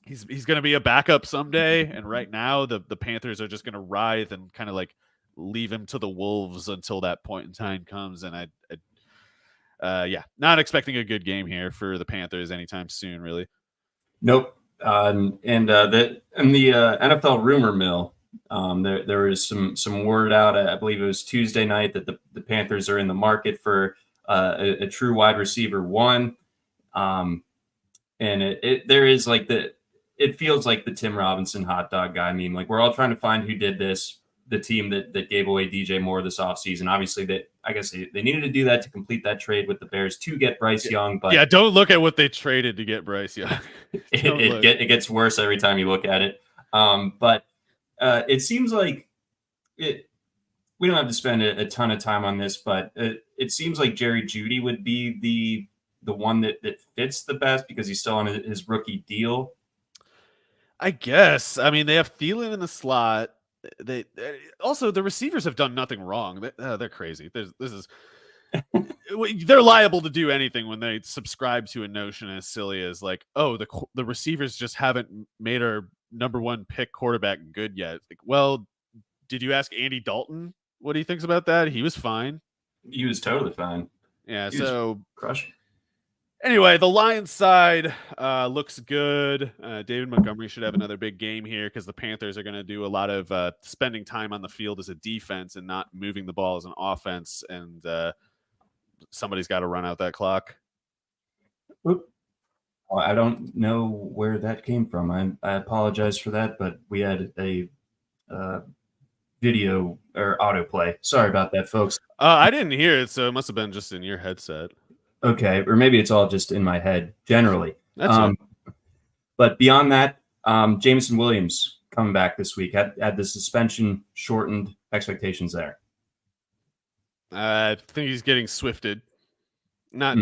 S2: going to be a backup someday, and right now the Panthers are just going to writhe and kind of like leave him to the wolves until that point in time comes. And not expecting a good game here for the Panthers anytime soon, really.
S1: Nope. The NFL rumor mill, there was some word out. I believe it was Tuesday night that the Panthers are in the market for a true wide receiver one. And there is like it feels like the Tim Robinson hot dog guy meme. Like, we're all trying to find who did this. The team that gave away DJ Moore this offseason. Obviously, I guess they needed to do that to complete that trade with the Bears to get Bryce Young. But
S2: yeah, don't look at what they traded to get Bryce Young.
S1: it gets worse every time you look at it. But it seems like we don't have to spend a ton of time on this, but it seems like Jerry Jeudy would be the one that fits the best because he's still on his rookie deal.
S2: I guess. I mean, they have Thielen in the slot. They also, the receivers have done nothing wrong. They're crazy. They're liable to do anything when they subscribe to a notion as silly as like, oh, the receivers just haven't made our number one pick quarterback good yet. Like, well, did you ask Andy Dalton what he thinks about that? He was fine.
S1: He was totally fine.
S2: Yeah. So
S1: crush.
S2: Anyway, the Lions side looks good. David Montgomery should have another big game here because the Panthers are going to do a lot of spending time on the field as a defense and not moving the ball as an offense. And somebody's got to run out that clock.
S1: Oop. I don't know where that came from. I apologize for that, but we had a video or autoplay. Sorry about that, folks.
S2: I didn't hear it, so it must have been just in your headset.
S1: Okay, or maybe it's all just in my head generally.
S2: That's right.
S1: But beyond that, Jameson Williams coming back this week. Had the suspension shortened. Expectations there?
S2: I think he's getting swifted. Not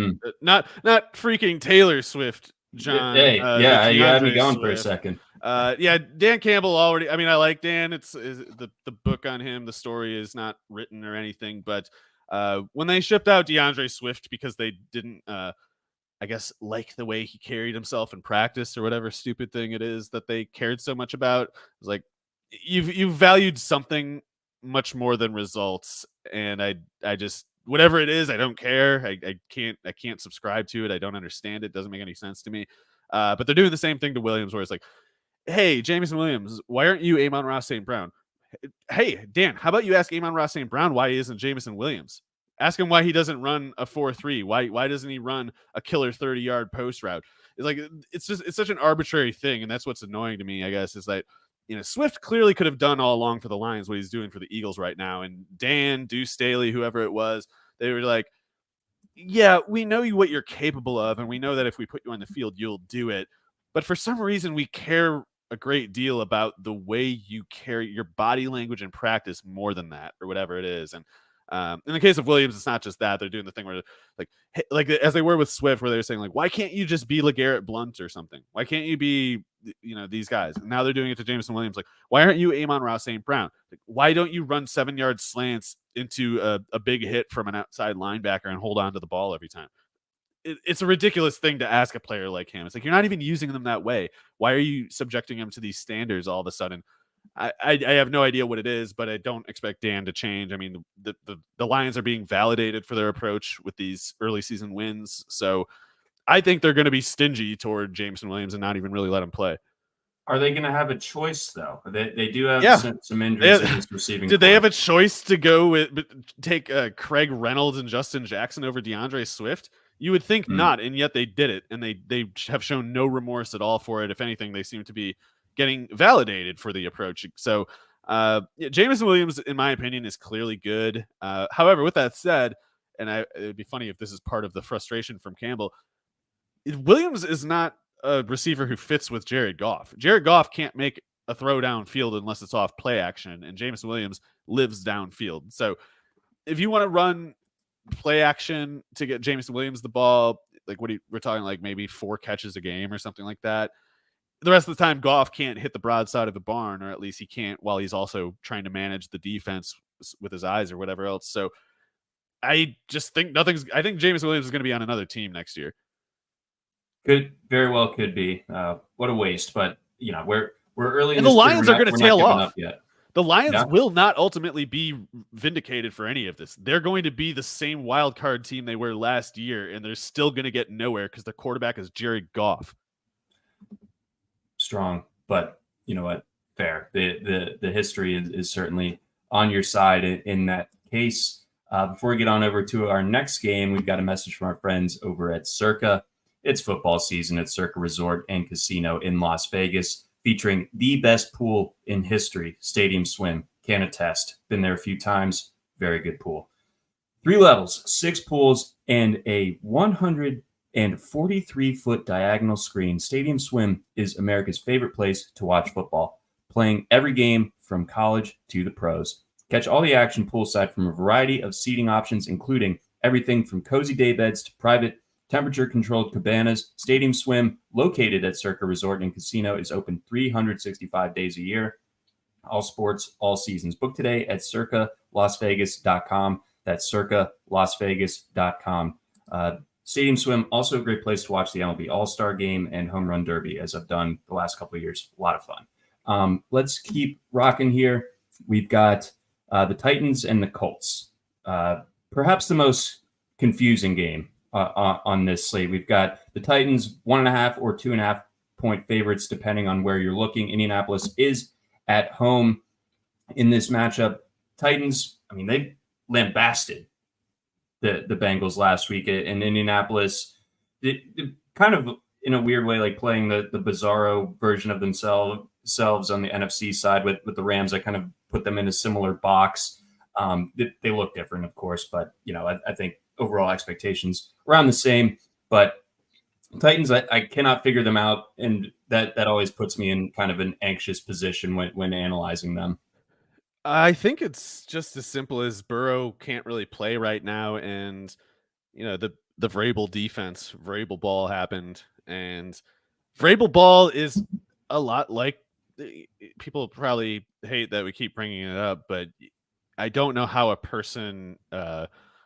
S2: freaking Taylor Swift, John.
S1: Hey, you had me going
S2: Swift.
S1: For a second.
S2: Dan Campbell already. I mean, I like Dan. It's the book on him. The story is not written or anything, but when they shipped out DeAndre Swift because they didn't, I guess, like the way he carried himself in practice or whatever stupid thing it is that they cared so much about, it was like you've valued something much more than results, and I just whatever it is, I don't care. I can't subscribe to it. I don't understand it. Doesn't make any sense to me. But they're doing the same thing to Williams, where it's like, hey, Jameson Williams, why aren't you Amon-Ra St. Brown? Hey, Dan, how about you ask Amon-Ra St. Brown why he isn't Jameson Williams? Ask him why he doesn't run a 4-3. Why doesn't he run a killer 30-yard post route? It's like it's such an arbitrary thing, and that's what's annoying to me, I guess, is that Swift clearly could have done all along for the Lions what he's doing for the Eagles right now. And Dan, Deuce Staley, whoever it was, they were like, yeah, we know what you're capable of, and we know that if we put you on the field, you'll do it. But for some reason, we care a great deal about the way you carry your body language in practice more than that, or whatever it is. And in the case of Williams, it's not just that. They're doing the thing where like as they were with Swift, where they were saying like, why can't you just be LeGarrette Blount or something? Why can't you be, these guys? And now they're doing it to Jameson Williams. Like, why aren't you Amon-Ra St. Brown? Like, why don't you run 7-yard slants into a big hit from an outside linebacker and hold on to the ball every time? It's a ridiculous thing to ask a player like him. It's like, you're not even using them that way. Why are you subjecting him to these standards all of a sudden? I have no idea what it is, but I don't expect Dan to change. I mean, the Lions are being validated for their approach with these early season wins. So I think they're going to be stingy toward Jameson Williams and not even really let him play.
S1: Are they going to have a choice, though? They do have some injuries in this receiving.
S2: Did they have a choice to go take Craig Reynolds and Justin Jackson over DeAndre Swift? You would think not, and yet they did it, and they have shown no remorse at all for it. If anything, they seem to be getting validated for the approach. So Jameson Williams, in my opinion, is clearly good. However, with that said, and it'd be funny if this is part of the frustration from Campbell, Williams is not a receiver who fits with Jared Goff. Jared Goff can't make a throw downfield unless it's off play action, and Jameson Williams lives downfield. So if you want to run play action to get Jameson Williams the ball, like we're talking like maybe 4 catches a game or something like that. The rest of the time, Goff can't hit the broadside of the barn, or at least he can't while he's also trying to manage the defense with his eyes or whatever else. So I just think I think Jameson Williams is going to be on another team next year.
S1: Very well could be. What a waste, but we're early.
S2: And the Lions are going to tail off.
S1: Yet.
S2: The Lions will not ultimately be vindicated for any of this. They're going to be the same wild card team they were last year, and they're still going to get nowhere because their quarterback is Jared Goff.
S1: Strong, but you know what? Fair. The history is certainly on your side in that case. Before we get on over to our next game, we've got a message from our friends over at Circa. It's football season at Circa Resort and Casino in Las Vegas, featuring the best pool in history. Stadium Swim, can attest. Been there a few times. Very good pool. 3 levels, 6 pools, and a 143-foot diagonal screen. Stadium Swim is America's favorite place to watch football, playing every game from college to the pros. Catch all the action poolside from a variety of seating options, including everything from cozy day beds to private temperature-controlled cabanas. Stadium Swim, located at Circa Resort and Casino, is open 365 days a year. All sports, all seasons. Book today at circalasvegas.com. That's circa lasvegas.com. Stadium Swim, also a great place to watch the MLB All-Star Game and Home Run Derby, as I've done the last couple of years. A lot of fun. Let's keep rocking here. We've got the Titans and the Colts. Perhaps the most confusing game on this slate. We've got the Titans 1.5 or 2.5 point favorites, depending on where you're looking. Indianapolis is at home in this matchup. Titans, I mean, they lambasted the Bengals last week in Indianapolis. It kind of in a weird way, like playing the bizarro version of themselves on the NFC side with the Rams. I kind of put them in a similar box. They look different, of course, but I think overall expectations around the same. But Titans, I cannot figure them out, and that always puts me in kind of an anxious position when analyzing them.
S2: I think it's just as simple as Burrow can't really play right now, and the Vrabel defense, Vrabel ball happened, and Vrabel ball is a lot like people probably hate that we keep bringing it up, but I don't know how a person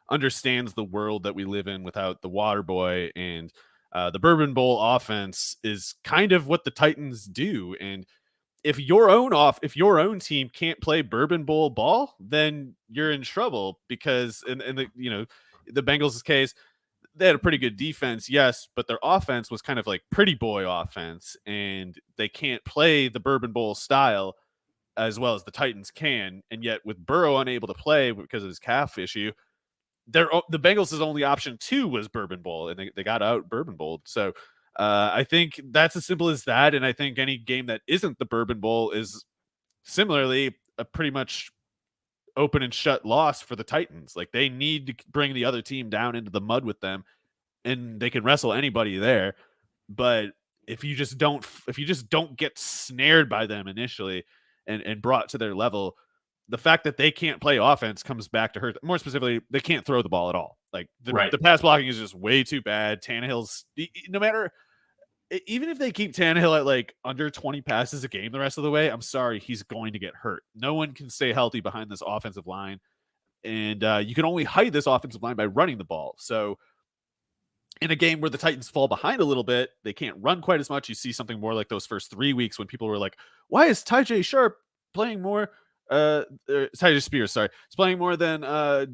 S2: understands the world that we live in without the Water Boy, and the Bourbon Bowl offense is kind of what the Titans do, and if your own team can't play Bourbon Bowl ball, then you're in trouble, because in the Bengals' case, they had a pretty good defense, yes, but their offense was kind of like pretty boy offense, and they can't play the Bourbon Bowl style as well as the Titans can. And yet with Burrow unable to play because of his calf issue, the Bengals' only option 2 was Bourbon Bowl, and they got out Bourbon Bowl. So I think that's as simple as that. And I think any game that isn't the Bourbon Bowl is similarly a pretty much open and shut loss for the Titans. Like, they need to bring the other team down into the mud with them, and they can wrestle anybody there. But if you just don't get snared by them initially and brought to their level, the fact that they can't play offense comes back to hurt. More specifically, they can't throw the ball at all. Like, the pass blocking is just way too bad. Tannehill's, no matter, even if they keep Tannehill at like under 20 passes a game the rest of the way, I'm sorry, he's going to get hurt. No one can stay healthy behind this offensive line. And you can only hide this offensive line by running the ball. So in a game where the Titans fall behind a little bit, they can't run quite as much. You see something more like those first 3 weeks when people were like, why is Ty Sharp playing more? Ty Spears, sorry. It's playing more than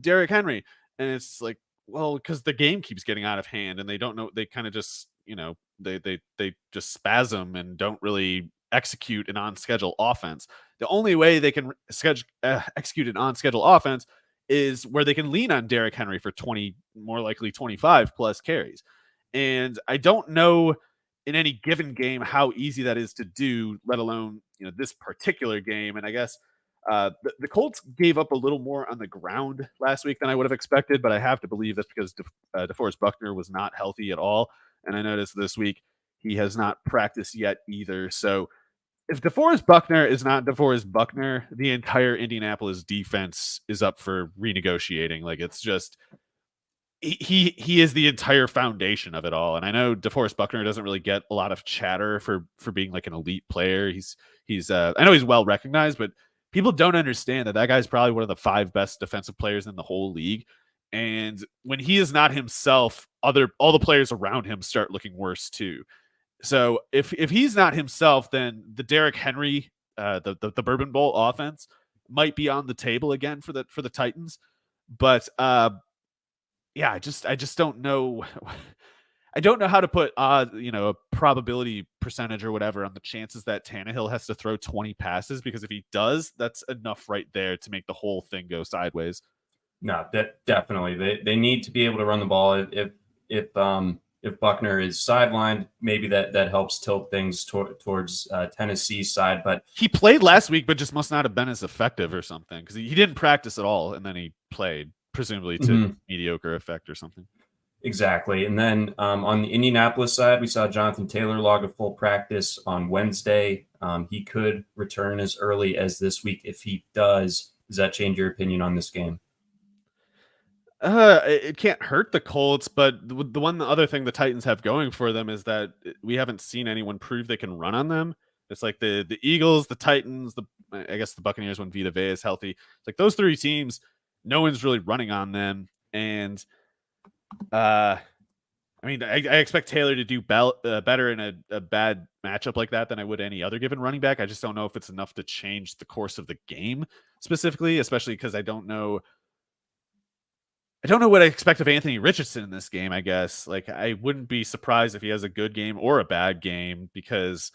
S2: Derrick Henry. And it's like, well, because the game keeps getting out of hand, and they don't know. They kind of just, they just spasm and don't really execute an on-schedule offense. The only way they can execute an on-schedule offense is where they can lean on Derrick Henry for 20, more likely 25 plus carries. And I don't know in any given game how easy that is to do, let alone, this particular game. And I guess the Colts gave up a little more on the ground last week than I would have expected, but I have to believe that's because DeForest Buckner was not healthy at all. And I noticed this week he has not practiced yet either. So if DeForest Buckner is not DeForest Buckner, the entire Indianapolis defense is up for renegotiating. Like, it's just he is the entire foundation of it all. And I know DeForest Buckner doesn't really get a lot of chatter for being like an elite player. He's I know he's well recognized, but people don't understand that guy's probably one of the 5 best defensive players in the whole league. And when he is not himself, all the players around him start looking worse too. So if he's not himself, then the Derrick Henry, the Bourbon Bowl offense might be on the table again for the Titans. But yeah, I just don't know. I don't know how to put a probability percentage or whatever on the chances that Tannehill has to throw 20 passes, because if he does, that's enough right there to make the whole thing go sideways.
S1: No, definitely they need to be able to run the ball. If Buckner is sidelined, maybe that helps tilt things towards Tennessee's side. But
S2: he played last week, but just must not have been as effective or something, because he didn't practice at all, and then he played, presumably to mediocre effect or something.
S1: Exactly. And then on the Indianapolis side, we saw Jonathan Taylor log a full practice on Wednesday. He could return as early as this week. If he does that change your opinion on this game?
S2: It can't hurt the Colts, but the other thing the Titans have going for them is that we haven't seen anyone prove they can run on them. It's like the Eagles, the Titans, I guess the Buccaneers when Vita Vea is healthy. It's like those 3 teams, no one's really running on them. And I expect Taylor to do better in a bad matchup like that than I would any other given running back. I just don't know if it's enough to change the course of the game specifically, especially because I don't know what I expect of Anthony Richardson in this game, I guess. Like, I wouldn't be surprised if he has a good game or a bad game, because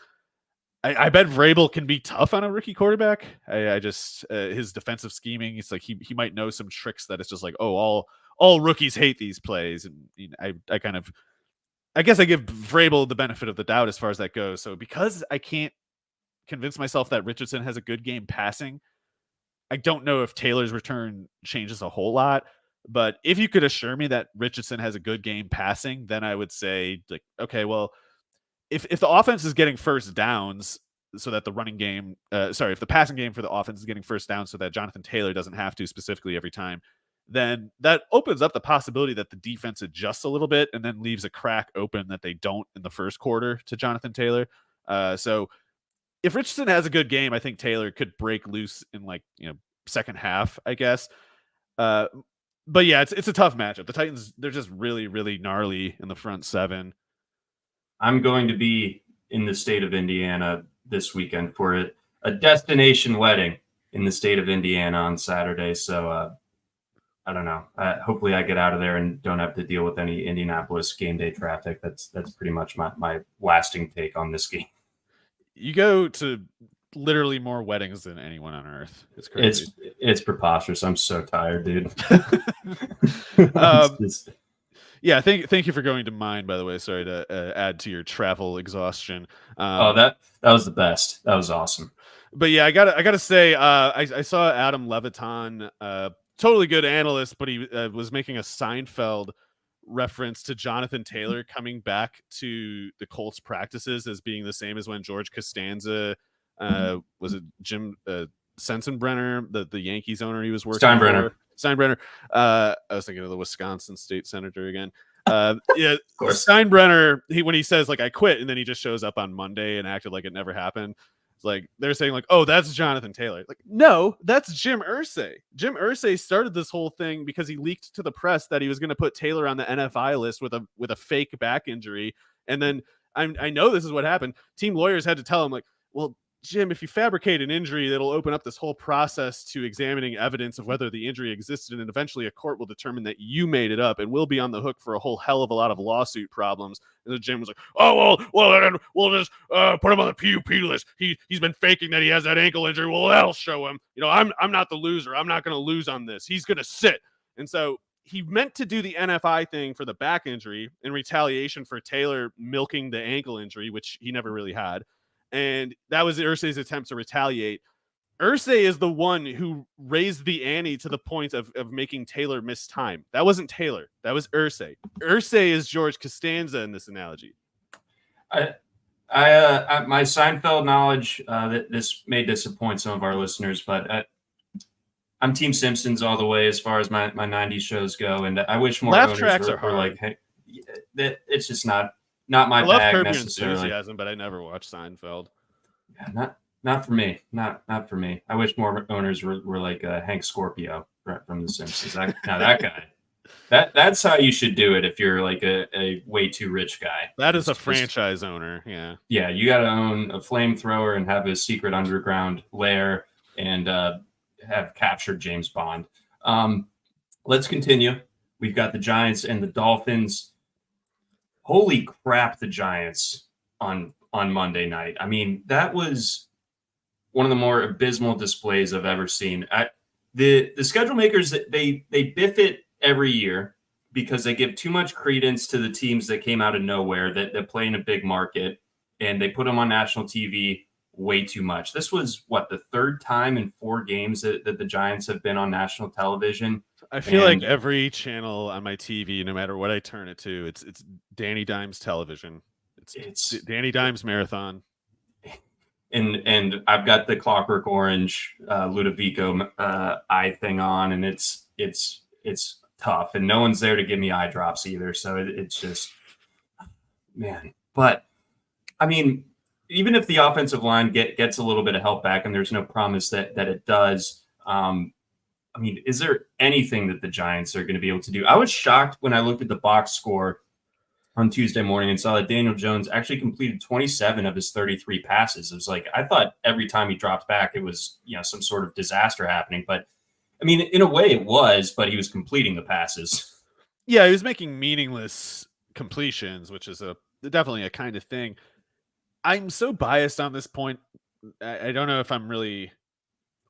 S2: I bet Vrabel can be tough on a rookie quarterback. I just his defensive scheming, it's like he might know some tricks that it's just like, oh, all rookies hate these plays. And I guess I give Vrabel the benefit of the doubt as far as that goes. So because I can't convince myself that Richardson has a good game passing, I don't know if Taylor's return changes a whole lot. But if you could assure me that Richardson has a good game passing, then I would say, like, okay, well, if the offense is getting first downs so that the running game, if the passing game for the offense is getting first down so that Jonathan Taylor doesn't have to specifically every time, then that opens up the possibility that the defense adjusts a little bit and then leaves a crack open that they don't in the first quarter to Jonathan Taylor. So if Richardson has a good game, I think Taylor could break loose in second half, I guess. But yeah, it's a tough matchup. The Titans, they're just really, really gnarly in the front seven.
S1: I'm going to be in the state of Indiana this weekend for a destination wedding in the state of Indiana on Saturday. So I don't know. Hopefully I get out of there and don't have to deal with any Indianapolis game day traffic. That's pretty much my lasting take on this game.
S2: You go to literally more weddings than anyone on earth. It's crazy.
S1: It's preposterous. I'm so tired, dude.
S2: Yeah, thank you for going to mine, by the way. Sorry to add to your travel exhaustion.
S1: That was the best. That was awesome.
S2: But yeah, I gotta say, I saw Adam Levitan, totally good analyst, but he was making a Seinfeld reference to Jonathan Taylor coming back to the Colts practices as being the same as when George Costanza, was it Jim Sensenbrenner, the Yankees owner he was working Steinbrenner. I was thinking of the Wisconsin state senator again. Yeah, Steinbrenner, when he says like I quit and then he just shows up on Monday and acted like it never happened. It's like they're saying like, oh, that's Jonathan Taylor. Like, no, that's Jim Irsay. Jim Irsay started this whole thing because he leaked to the press that he was going to put Taylor on the NFI list with a fake back injury. And then I know this is what happened. Team lawyers had to tell him like, well, Jim, if you fabricate an injury, that'll open up this whole process to examining evidence of whether the injury existed, and eventually a court will determine that you made it up, and we'll be on the hook for a whole hell of a lot of lawsuit problems. And the Jim was like, oh, well, we'll just put him on the PUP list. He's been faking that he has that ankle injury. Well, that'll show him. I'm not the loser. I'm not going to lose on this. He's going to sit. And so he meant to do the NFI thing for the back injury in retaliation for Taylor milking the ankle injury, which he never really had. And that was Irsay's attempt to retaliate. Irsay is the one who raised the ante to the point of making Taylor miss time. That wasn't Taylor. That was Irsay. Irsay is George Costanza in this analogy.
S1: My Seinfeld knowledge, that this may disappoint some of our listeners, but I'm Team Simpsons all the way as far as my 90s shows go. And I wish more
S2: laugh
S1: owners
S2: tracks
S1: were
S2: hard.
S1: like, hey, it's just not my
S2: love
S1: bag
S2: Curb
S1: necessarily.
S2: Your Enthusiasm, but I never watched Seinfeld.
S1: Yeah, not for me. Not for me. I wish more owners were like Hank Scorpio from The Simpsons. That guy. That's how you should do it if you're like a way too rich guy.
S2: That is a franchise owner. Yeah.
S1: Yeah, you got to own a flamethrower and have a secret underground lair and have captured James Bond. Let's continue. We've got the Giants and the Dolphins. Holy crap, the Giants on Monday night. I mean, that was one of the more abysmal displays I've ever seen. The schedule makers, they biff it every year because they give too much credence to the teams that came out of nowhere, that play in a big market, and they put them on national TV way too much. This was, the third time in 4 games that the Giants have been on national television.
S2: I feel like every channel on my TV, no matter what I turn it to, it's Danny Dimes television. It's Danny Dimes marathon.
S1: And I've got the Clockwork Orange Ludovico eye thing on, and it's tough, and no one's there to give me eye drops either. So it's just, man. But I mean, even if the offensive line gets a little bit of help back, and there's no promise that it does, I mean, is there anything that the Giants are going to be able to do? I was shocked when I looked at the box score on Tuesday morning and saw that Daniel Jones actually completed 27 of his 33 passes. It was like, I thought every time he dropped back, it was, some sort of disaster happening. But I mean, in a way it was, but he was completing the passes.
S2: Yeah, he was making meaningless completions, which is definitely a kind of thing. I'm so biased on this point. I don't know if I'm really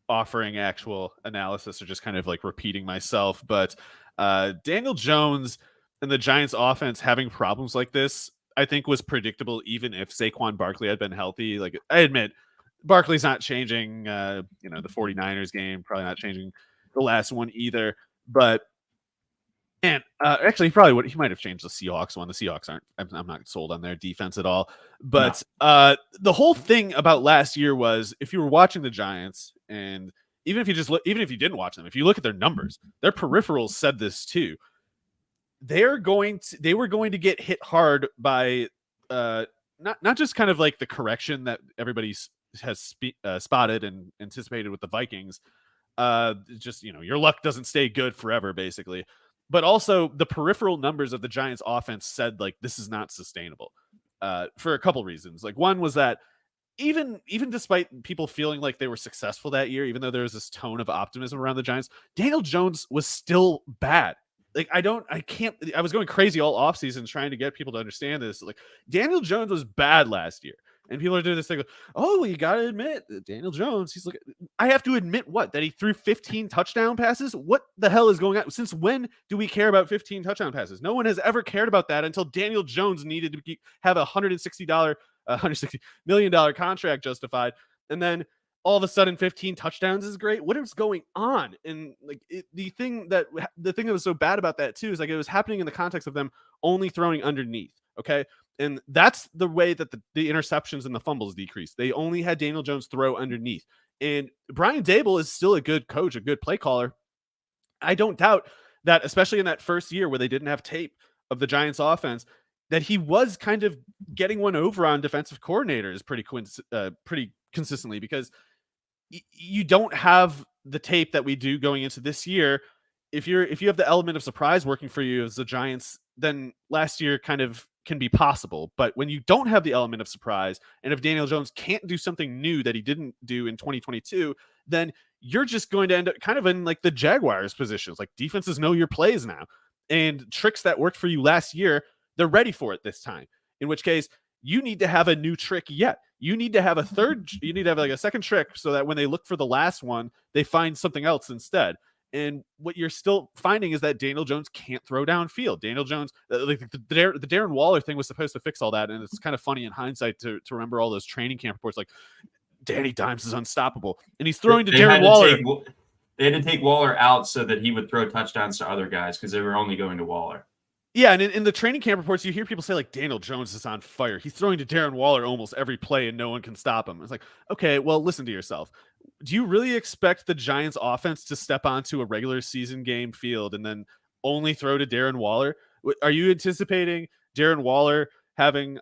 S2: offering actual analysis or just kind of like repeating myself, but Daniel Jones and the Giants offense having problems like this, I think was predictable even if Saquon Barkley had been healthy. Like, I admit, Barkley's not changing, the 49ers game, probably not changing the last one either, but and actually, he might have changed the Seahawks one. The Seahawks aren't. I'm not sold on their defense at all. But the whole thing about last year was, if you were watching the Giants, and even if you didn't watch them, if you look at their numbers, their peripherals said this too. They were going to get hit hard by not just kind of like the correction that everybody has spotted and anticipated with the Vikings. Just your luck doesn't stay good forever, basically. But also the peripheral numbers of the Giants offense said like this is not sustainable for a couple reasons. Like, one was that even despite people feeling like they were successful that year, even though there was this tone of optimism around the Giants, Daniel Jones was still bad. Like, I was going crazy all offseason trying to get people to understand this. Like, Daniel Jones was bad last year. And people are doing this thing like, oh, you got to admit, Daniel Jones, he's like, I have to admit what? That he threw 15 touchdown passes? What the hell is going on? Since when do we care about 15 touchdown passes? No one has ever cared about that until Daniel Jones needed to have a $160 million contract justified. And then all of a sudden 15 touchdowns is great. What is going on? And like the thing that was so bad about that too is like it was happening in the context of them only throwing underneath. Okay. And that's the way that the interceptions and the fumbles decreased. They only had Daniel Jones throw underneath. And Brian Daboll is still a good coach, a good play caller. I don't doubt that, especially in that first year where they didn't have tape of the Giants offense, that he was kind of getting one over on defensive coordinators pretty consistently, because you don't have the tape that we do going into this year. If you have the element of surprise working for you as the Giants, then last year kind of can be possible. But when you don't have the element of surprise, and if Daniel Jones can't do something new that he didn't do in 2022, then you're just going to end up kind of in like the Jaguars positions. Like, defenses know your plays now, and tricks that worked for you last year, they're ready for it this time. In which case, you need to have a new trick yet. You need to have like a second trick so that when they look for the last one, they find something else instead. And what you're still finding is that Daniel Jones can't throw downfield. Daniel Jones, like the Darren Waller thing was supposed to fix all that. And it's kind of funny in hindsight to remember all those training camp reports like Danny Dimes is unstoppable. And he's throwing to Darren Waller.
S1: They had to take Waller out so that he would throw touchdowns to other guys because they were only going to Waller.
S2: Yeah, and in the training camp reports, you hear people say, like, Daniel Jones is on fire. He's throwing to Darren Waller almost every play, and no one can stop him. It's like, okay, well, listen to yourself. Do you really expect the Giants offense to step onto a regular season game field and then only throw to Darren Waller? Are you anticipating Darren Waller having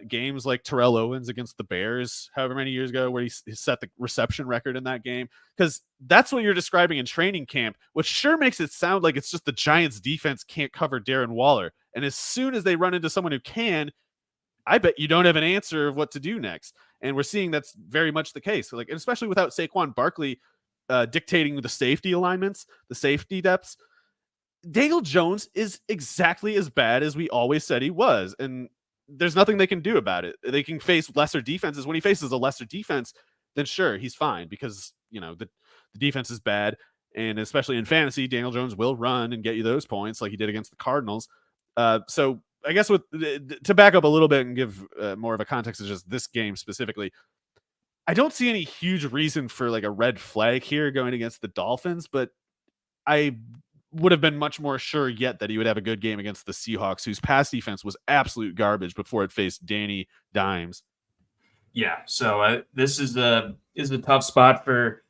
S2: games like Terrell Owens against the Bears however many years ago where he set the reception record in that game? Because that's what you're describing in training camp, which sure makes it sound like it's just the Giants defense can't cover Darren Waller. And as soon as they run into someone who can, I bet you don't have an answer of what to do next. And we're seeing that's very much the case. Like, and especially without Saquon Barkley dictating the safety alignments, the safety depths, Daniel Jones is exactly as bad as we always said he was. And there's nothing they can do about it. They can face lesser defenses. When he faces a lesser defense, then sure, he's fine, because the defense is bad. And especially in fantasy, Daniel Jones will run and get you those points like he did against the Cardinals. So I guess to back up a little bit and give more of a context of just this game specifically, I don't see any huge reason for like a red flag here going against the Dolphins, but I would have been much more sure yet that he would have a good game against the Seahawks, whose pass defense was absolute garbage before it faced Danny Dimes.
S1: Yeah, so this is the tough spot for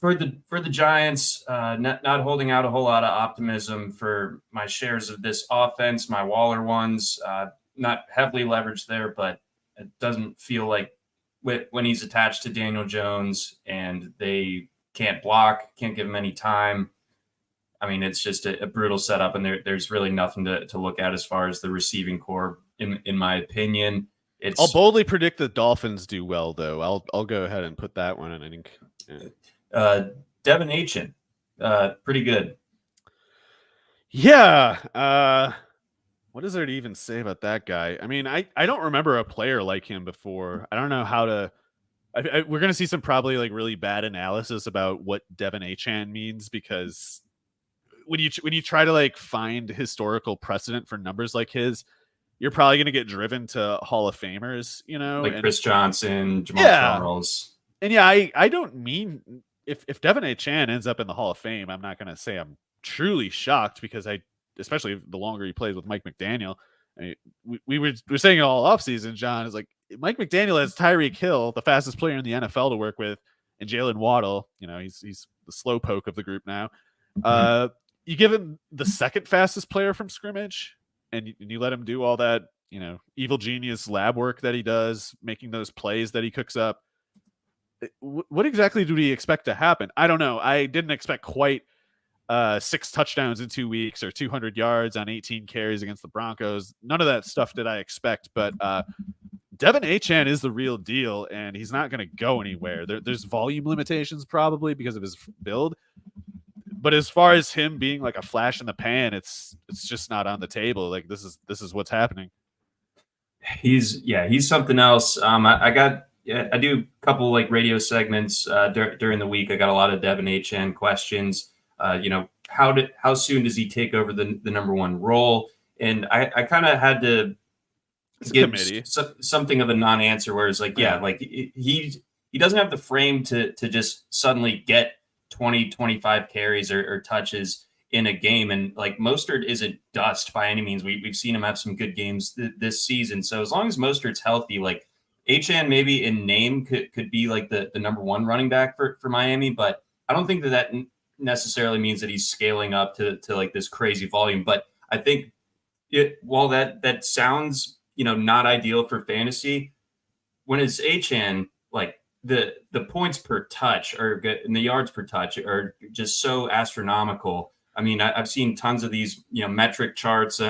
S1: the Giants. Not holding out a whole lot of optimism for my shares of this offense. My Waller ones, not heavily leveraged there, but it doesn't feel like when he's attached to Daniel Jones and they can't block, can't give him any time. I mean, it's just a brutal setup, and there's really nothing to look at as far as the receiving core, in my opinion.
S2: I'll boldly predict the Dolphins do well, though. I'll go ahead and put that one in. I think
S1: Devin Achin, pretty good.
S2: Yeah. What is there to even say about that guy? I mean, I don't remember a player like him before. I don't know how to. We're going to see some probably like really bad analysis about what Devin Achan means, because when you try to like find historical precedent for numbers like his, you're probably going to get driven to Hall of Famers,
S1: like Chris Johnson, Jamal Charles.
S2: And yeah, I don't mean if Devin Achan ends up in the Hall of Fame, I'm not going to say I'm truly shocked, because especially the longer he plays with Mike McDaniel. I mean, we were saying it all offseason, John, is like Mike McDaniel has Tyreek Hill, the fastest player in the NFL to work with, and Jalen Waddle. He's the slow poke of the group now. You give him the second fastest player from scrimmage, and you let him do all that, evil genius lab work that he does, making those plays that he cooks up. What exactly do we expect to happen? I don't know. I didn't expect quite 6 touchdowns in 2 weeks or 200 yards on 18 carries against the Broncos. None of that stuff did I expect, but Devin Achan is the real deal, and he's not going to go anywhere. There's volume limitations probably because of his build, but as far as him being like a flash in the pan, it's just not on the table. Like this is what's happening.
S1: He's something else. I do a couple like radio segments during the week. I got a lot of Devin Achan questions. How soon does he take over the number one role? And I kind of had to give something of a non-answer, where it's like, like he doesn't have the frame to just suddenly get 20, 25 carries or touches in a game. And like Mostert isn't dust by any means. We've seen him have some good games this season. So as long as Mostert's healthy, like Achan maybe in name could be like the number one running back for Miami, but I don't think that necessarily means that he's scaling up to like this crazy volume. But I think while that sounds, not ideal for fantasy, when it's Achan, like the points per touch and the yards per touch are just so astronomical. I mean, I've seen tons of these, metric charts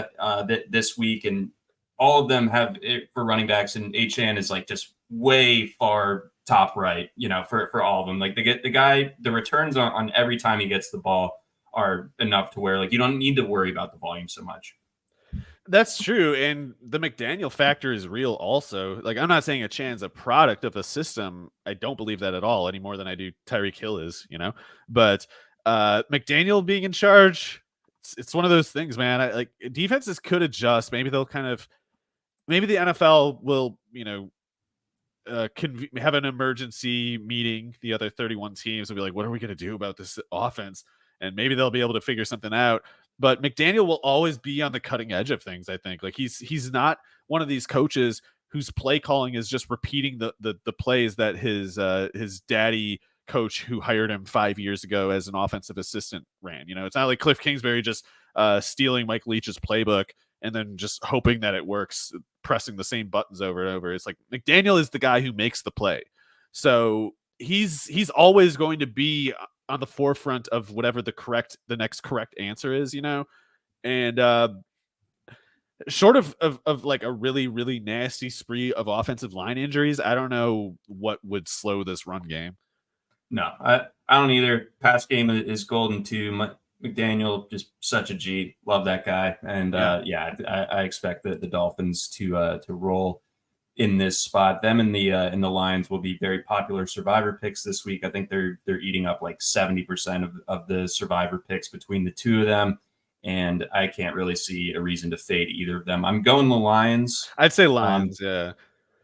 S1: this week, and all of them have it for running backs, and Achan is like just way far top right, for all of them. Like the returns on every time he gets the ball are enough to where like you don't need to worry about the volume so much.
S2: That's true. And the McDaniel factor is real also. Like, I'm not saying Achan's a product of a system. I don't believe that at all, any more than I do Tyreek Hill is, but McDaniel being in charge, it's one of those things, man. Like defenses could adjust. Maybe they'll maybe the NFL will, have an emergency meeting. The other 31 teams will be like, what are we going to do about this offense? And maybe they'll be able to figure something out. But McDaniel will always be on the cutting edge of things, I think. Like he's not one of these coaches whose play calling is just repeating the plays that his daddy coach who hired him 5 years ago as an offensive assistant ran. It's not like Cliff Kingsbury just stealing Mike Leach's playbook and then just hoping that it works, pressing the same buttons over and over. It's like McDaniel is the guy who makes the play. So he's always going to be on the forefront of whatever the next correct answer is, and short of like a really, really nasty spree of offensive line injuries, I don't know what would slow this run game.
S1: No, I don't either. Pass game is golden too. McDaniel, just such a G. Love that guy. And I expect the Dolphins to roll in this spot. Them and the Lions will be very popular survivor picks this week. I think they're eating up like 70% of the survivor picks between the two of them. And I can't really see a reason to fade either of them. I'm going the Lions.
S2: I'd say Lions, yeah.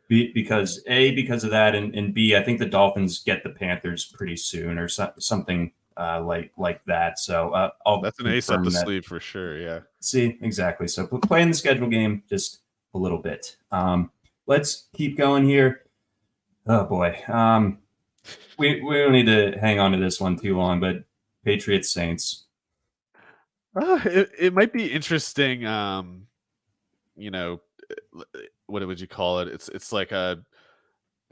S1: Because of that, and B, I think the Dolphins get the Panthers pretty soon or something like that. So
S2: that's an ace up the sleeve for sure. Yeah.
S1: See, exactly. So playing the schedule game just a little bit. Let's keep going here. Oh boy. We don't need to hang on to this one too long, but Patriots Saints.
S2: It might be interesting. What would you call it? It's like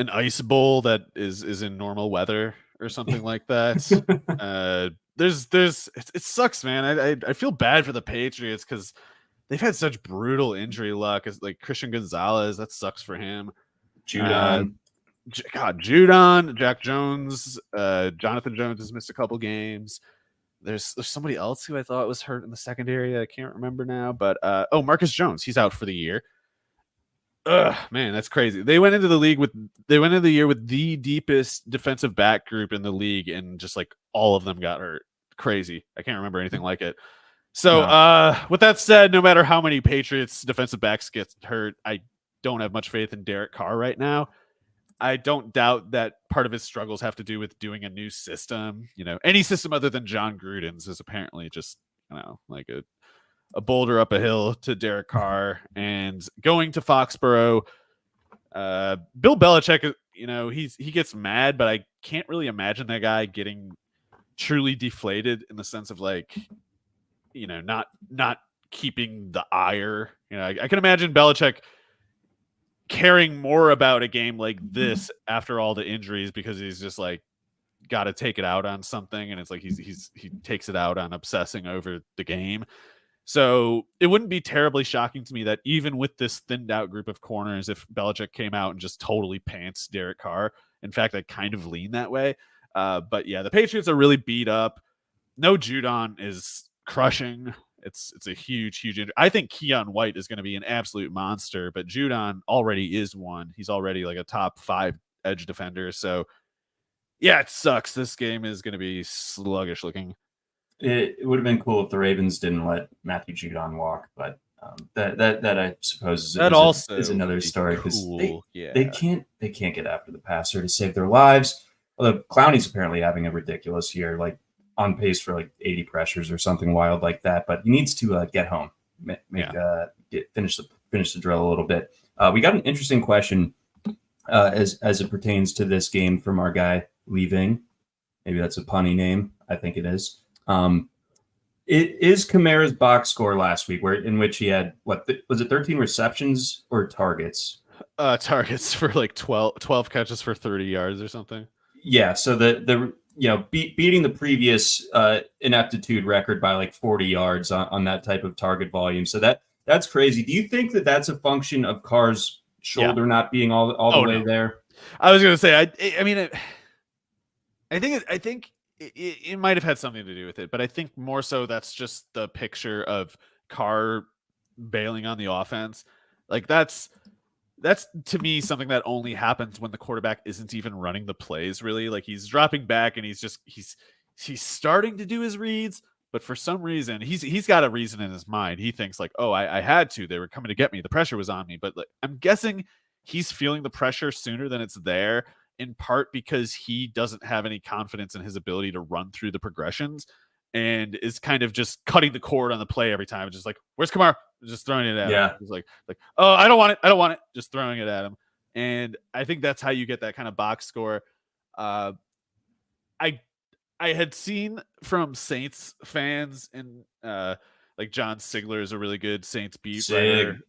S2: an ice bowl that is in normal weather or something like that. It sucks, man. I feel bad for the Patriots because they've had such brutal injury luck. As like Christian Gonzalez, that sucks for him.
S1: Judon.
S2: Judon, Jack Jones, Jonathan Jones has missed a couple games. There's somebody else who I thought was hurt in the secondary. I can't remember now, but Marcus Jones, he's out for the year. Ugh, man, that's crazy. They went into the year with the deepest defensive back group in the league, and just like all of them got hurt. Crazy. I can't remember anything like it. So, with that said, no matter how many Patriots defensive backs get hurt, I don't have much faith in Derek Carr right now. I don't doubt that part of his struggles have to do with doing a new system. Any system other than John Gruden's is apparently just, like a boulder up a hill to Derek Carr. And going to Foxborough, Bill Belichick, he gets mad, but I can't really imagine that guy getting truly deflated in the sense of like, not keeping the ire. I can imagine Belichick caring more about a game like this after all the injuries because he's just like got to take it out on something, and it's like he takes it out on obsessing over the game. So it wouldn't be terribly shocking to me that even with this thinned out group of corners, if Belichick came out and just totally pants Derek Carr. In fact, I kind of lean that way. But yeah, the Patriots are really beat up. No Judon is crushing. It's a huge injury. I think Keon White is going to be an absolute monster, but Judon already is one. He's already like a top 5 edge defender. So yeah, it sucks. This game is going to be sluggish looking.
S1: It would have been cool if the Ravens didn't let Matthew Judon walk, but that I suppose is another story because
S2: cool.
S1: they can't get after the passer to save their lives. Although Clowney's apparently having a ridiculous year, like on pace for like 80 pressures or something wild like that. But he needs to get home, finish the drill a little bit. We got an interesting question as it pertains to this game from our guy Leaving. Maybe that's a punny name. I think it is. It is Kamara's box score last week, in which he had was it 13 receptions or targets?
S2: Targets for like 12 catches for 30 yards or something.
S1: Yeah, so beating the previous ineptitude record by like 40 yards on that type of target volume. So that's crazy. Do you think that that's a function of Carr's shoulder not being all the way there?
S2: I was going to say, I think it might have had something to do with it, but I think more so that's just the picture of Carr bailing on the offense. Like that's to me something that only happens when the quarterback isn't even running the plays really. Like he's dropping back and he's starting to do his reads, but for some reason he's got a reason in his mind. He thinks like, oh, I had to. They were coming to get me. The pressure was on me. But like, I'm guessing he's feeling the pressure sooner than it's there, in part because he doesn't have any confidence in his ability to run through the progressions and is kind of just cutting the cord on the play every time. Just like, where's Kamara? Just throwing it at him. He's like, oh, I don't want it. Just throwing it at him. And I think that's how you get that kind of box score. I had seen from Saints fans, and like John Sigler is a really good Saints beat writer.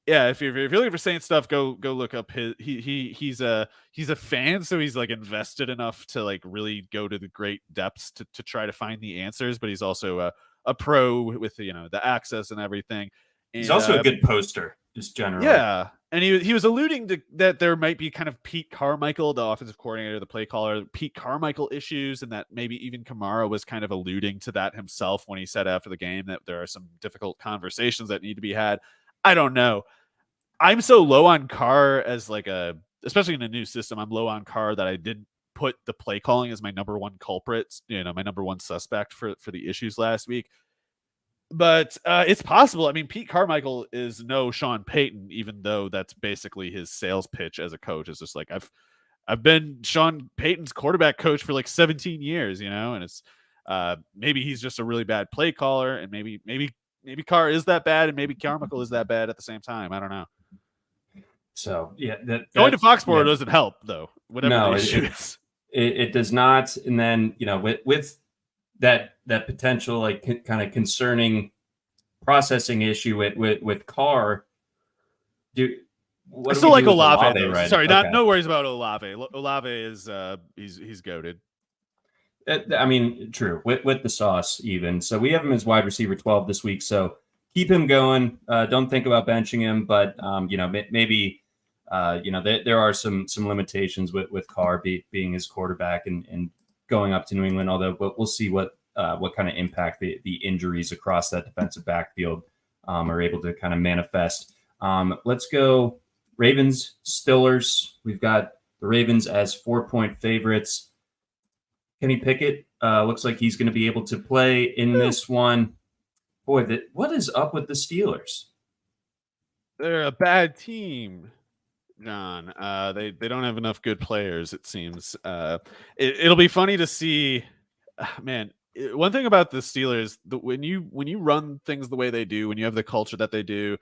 S2: If you're looking for Saints stuff, go look up he's a fan, so he's like invested enough to like really go to the great depths to try to find the answers, but he's also a pro with the access and everything. And
S1: he's also a good poster, just generally.
S2: Yeah, and he was alluding to that there might be kind of Pete Carmichael, the offensive coordinator, the play caller, Pete Carmichael issues, and that maybe even Kamara was kind of alluding to that himself when he said after the game that there are some difficult conversations that need to be had. I don't know. I'm so low on Carr as especially in a new system, I'm low on Carr that I didn't put the play calling as my number one culprit, my number one suspect for the issues last week. But it's possible. I mean, Pete Carmichael is no Sean Payton, even though that's basically his sales pitch as a coach. It's just like, I've been Sean Payton's quarterback coach for like 17 years, and it's maybe he's just a really bad play caller, and maybe Carr is that bad, and maybe Carmichael is that bad at the same time. I don't know.
S1: So yeah,
S2: going to Foxborough doesn't help though. Whatever the issue is,
S1: it does not. And then with that potential like kind of concerning processing issue with Carr, what
S2: I
S1: do
S2: still
S1: we
S2: like
S1: do with
S2: Olave, though.
S1: right?
S2: Sorry,
S1: Okay.
S2: no worries about Olave. Olave is he's goated.
S1: I mean, true with the sauce even. So we have him as wide receiver 12 this week. So keep him going. Don't think about benching him, but maybe there are some limitations with Carr being his quarterback and going up to New England. Although, but we'll see what kind of impact the injuries across that defensive backfield are able to kind of manifest. Let's go Ravens Steelers. We've got the Ravens as 4-point favorites. Kenny Pickett looks like he's going to be able to play in this one. Boy, what is up with the Steelers?
S2: They're a bad team, John. They don't have enough good players, it seems. It'll be funny to see. Man, one thing about the Steelers, when you run things the way they do, when you have the culture that they do,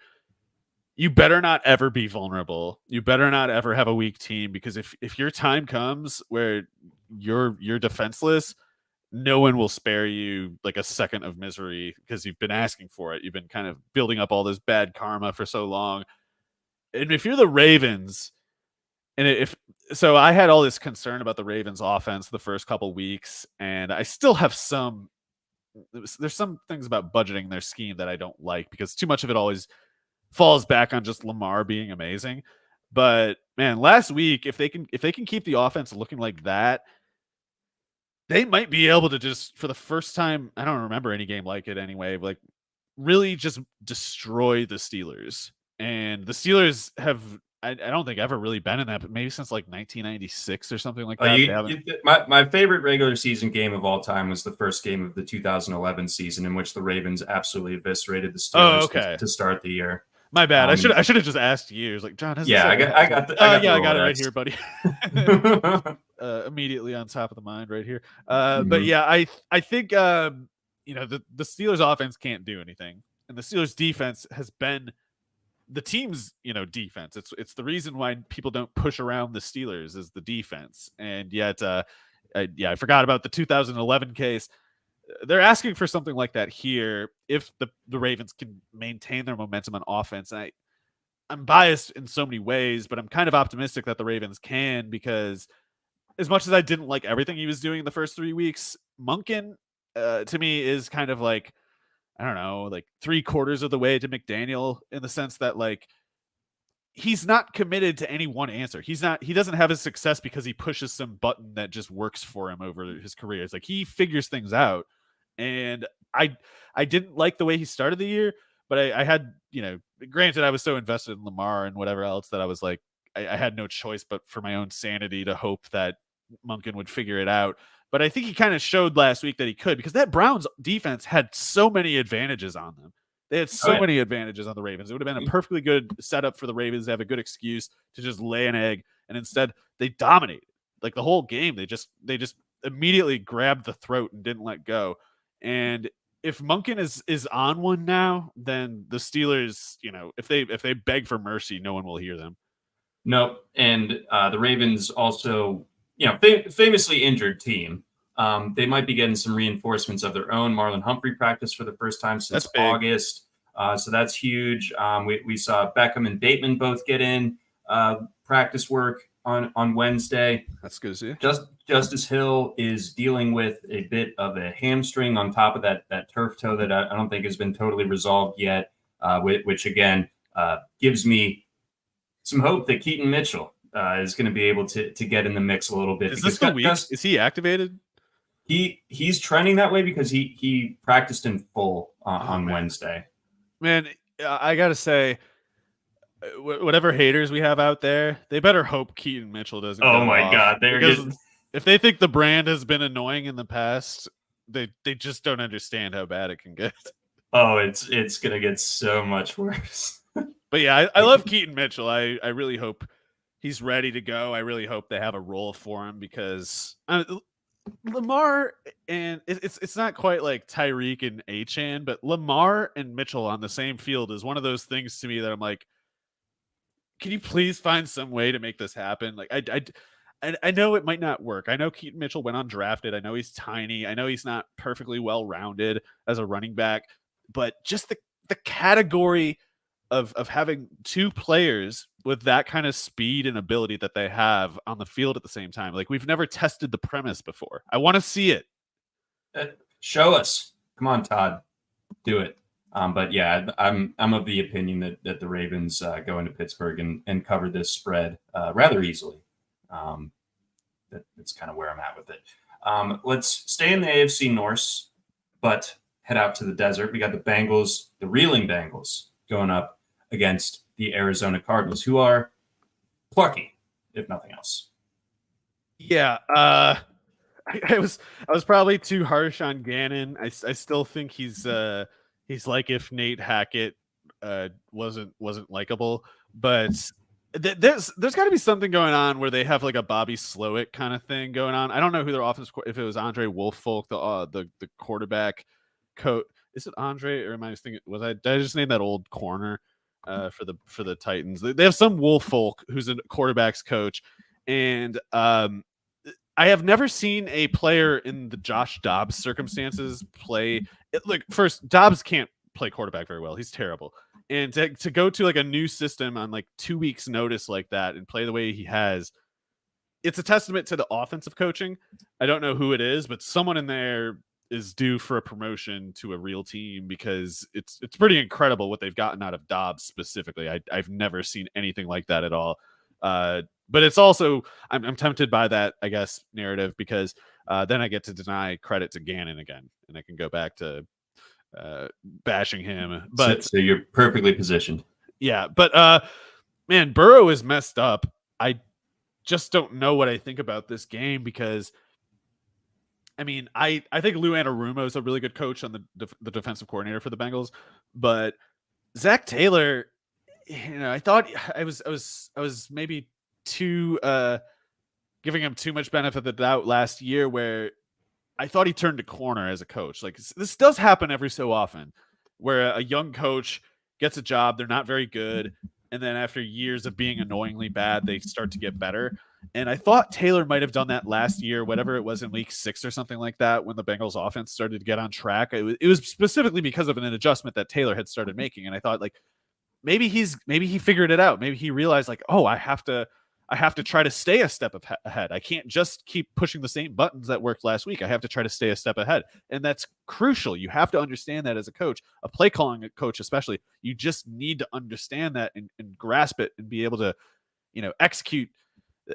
S2: you better not ever be vulnerable. You better not ever have a weak team, because if your time comes where you're defenseless, no one will spare you like a second of misery, because you've been asking for it. You've been kind of building up all this bad karma for so long. And if you're the Ravens, so I had all this concern about the Ravens offense the first couple weeks, and I still have there's some things about budgeting their scheme that I don't like, because too much of it always falls back on just Lamar being amazing. But man, last week, if they can keep the offense looking like that, they might be able to just, for the first time, I don't remember any game like it anyway, like really just destroy the Steelers. And the Steelers have, I don't think, ever really been in that, but maybe since like 1996 or something like that.
S1: My favorite regular season game of all time was the first game of the 2011 season, in which the Ravens absolutely eviscerated the Steelers to start the year.
S2: My bad. I should have just asked you. Like, John,
S1: I got
S2: it right here, buddy. Immediately on top of the mind right here. But yeah, I think the Steelers offense can't do anything, and the Steelers defense has been the team's defense. It's the reason why people don't push around the Steelers is the defense. And yet, I forgot about the 2011 case. They're asking for something like that here if the Ravens can maintain their momentum on offense. And I'm biased in so many ways, but I'm kind of optimistic that the Ravens can, because as much as I didn't like everything he was doing in the first 3 weeks, Monken to me is kind of like, I don't know, like 3/4 of the way to McDaniel, in the sense that like he's not committed to any one answer. He doesn't have his success because he pushes some button that just works for him over his career. It's like he figures things out. And I didn't like the way he started the year, but I had, granted, I was so invested in Lamar and whatever else that I was like, I had no choice but for my own sanity to hope that Monken would figure it out. But I think he kind of showed last week that he could, because that Browns defense had so many advantages on them. They had so many advantages on the Ravens. It would have been a perfectly good setup for the Ravens to have a good excuse to just lay an egg. And instead they dominated like the whole game. They just immediately grabbed the throat and didn't let go. And if Monken is on one now, then the Steelers, if they beg for mercy, no one will hear them.
S1: Nope. And the Ravens also, famously injured team. They might be getting some reinforcements of their own. Marlon Humphrey practiced for the first time since August. So that's huge. We saw Beckham and Bateman both get in practice work on Wednesday.
S2: That's good to see.
S1: Justice Hill is dealing with a bit of a hamstring on top of that turf toe that I don't think has been totally resolved yet, which again gives me some hope that Keaton Mitchell is going to be able to get in the mix a little bit.
S2: Is this the week? Is he activated?
S1: He's trending that way because he practiced in full on Wednesday.
S2: Man, I gotta say, whatever haters we have out there, they better hope Keaton Mitchell doesn't.
S1: Oh my God!
S2: If they think the brand has been annoying in the past, they just don't understand how bad it can get.
S1: Oh, it's gonna get so much worse.
S2: But yeah, I love Keaton Mitchell. I really hope he's ready to go. I really hope they have a role for him, because Lamar, and it's not quite like Tyreek and Achane, but Lamar and Mitchell on the same field is one of those things to me that I'm like, can you please find some way to make this happen? Like I know it might not work. I know Keaton Mitchell went undrafted. I know he's tiny. I know he's not perfectly well-rounded as a running back, but just the category of having two players with that kind of speed and ability that they have on the field at the same time. Like, we've never tested the premise before. I want to see it.
S1: Show us. Come on, Todd. Do it. But yeah, I'm of the opinion that the Ravens go into Pittsburgh and cover this spread rather easily. That's kind of where I'm at with it. Let's stay in the AFC North, but head out to the desert. We got the Bengals, the reeling Bengals, going up against the Arizona Cardinals, who are plucky, if nothing else.
S2: Yeah, I was probably too harsh on Gannon. I still think he's like if Nate Hackett wasn't likable, but there's got to be something going on where they have like a Bobby Slowick kind of thing going on. I don't know who their offense, if it was Andre Wolfolk, the quarterback coach. Is it Andre, or am I thinking, did I just name that old corner for the Titans? They have some Wolfolk who's a quarterback's coach, and I have never seen a player in the Josh Dobbs circumstances play. Like, first, Dobbs can't play quarterback very well. He's terrible. And to go to like a new system on like 2 weeks notice like that and play the way he has, it's a testament to the offensive coaching. I don't know who it is, but someone in there is due for a promotion to a real team, because it's pretty incredible what they've gotten out of Dobbs specifically. I've never seen anything like that at all. But it's also, I'm tempted by that, I guess, narrative, because then I get to deny credit to Gannon again, and I can go back to bashing him. But
S1: so you're perfectly positioned.
S2: Yeah, but man, Burrow is messed up. I just don't know what I think about this game, because I mean, I think Lou Anarumo is a really good coach on the defensive coordinator for the Bengals, but Zach Taylor, I thought I was maybe too giving him too much benefit of the doubt last year, where I thought he turned a corner as a coach. Like, this does happen every so often, where a young coach gets a job, they're not very good, and then after years of being annoyingly bad, they start to get better. And I thought Taylor might have done that last year, whatever it was, in week 6 or something like that, when the Bengals offense started to get on track. It was specifically because of an adjustment that Taylor had started making. And I thought, like, maybe he figured it out. Maybe he realized, like, oh, I have to try to stay a step ahead. I can't just keep pushing the same buttons that worked last week. I have to try to stay a step ahead. And that's crucial. You have to understand that as a coach, a play calling coach especially. You just need to understand that and grasp it and be able to, execute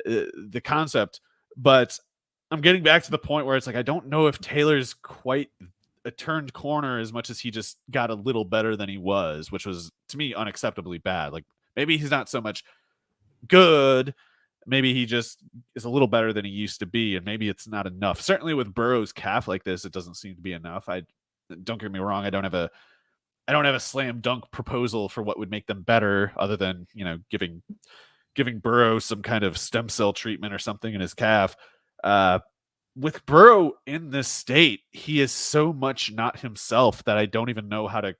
S2: the concept. But I'm getting back to the point where it's like, I don't know if Taylor's quite a turned corner as much as he just got a little better than he was, which was, to me, unacceptably bad. Like, maybe he's not so much good, maybe he just is a little better than he used to be, and maybe it's not enough. Certainly with Burrow's calf like this, it doesn't seem to be enough. Don't get me wrong, I don't have a slam dunk proposal for what would make them better, other than giving Burrow some kind of stem cell treatment or something in his calf. With Burrow in this state, he is so much not himself that I don't even know how to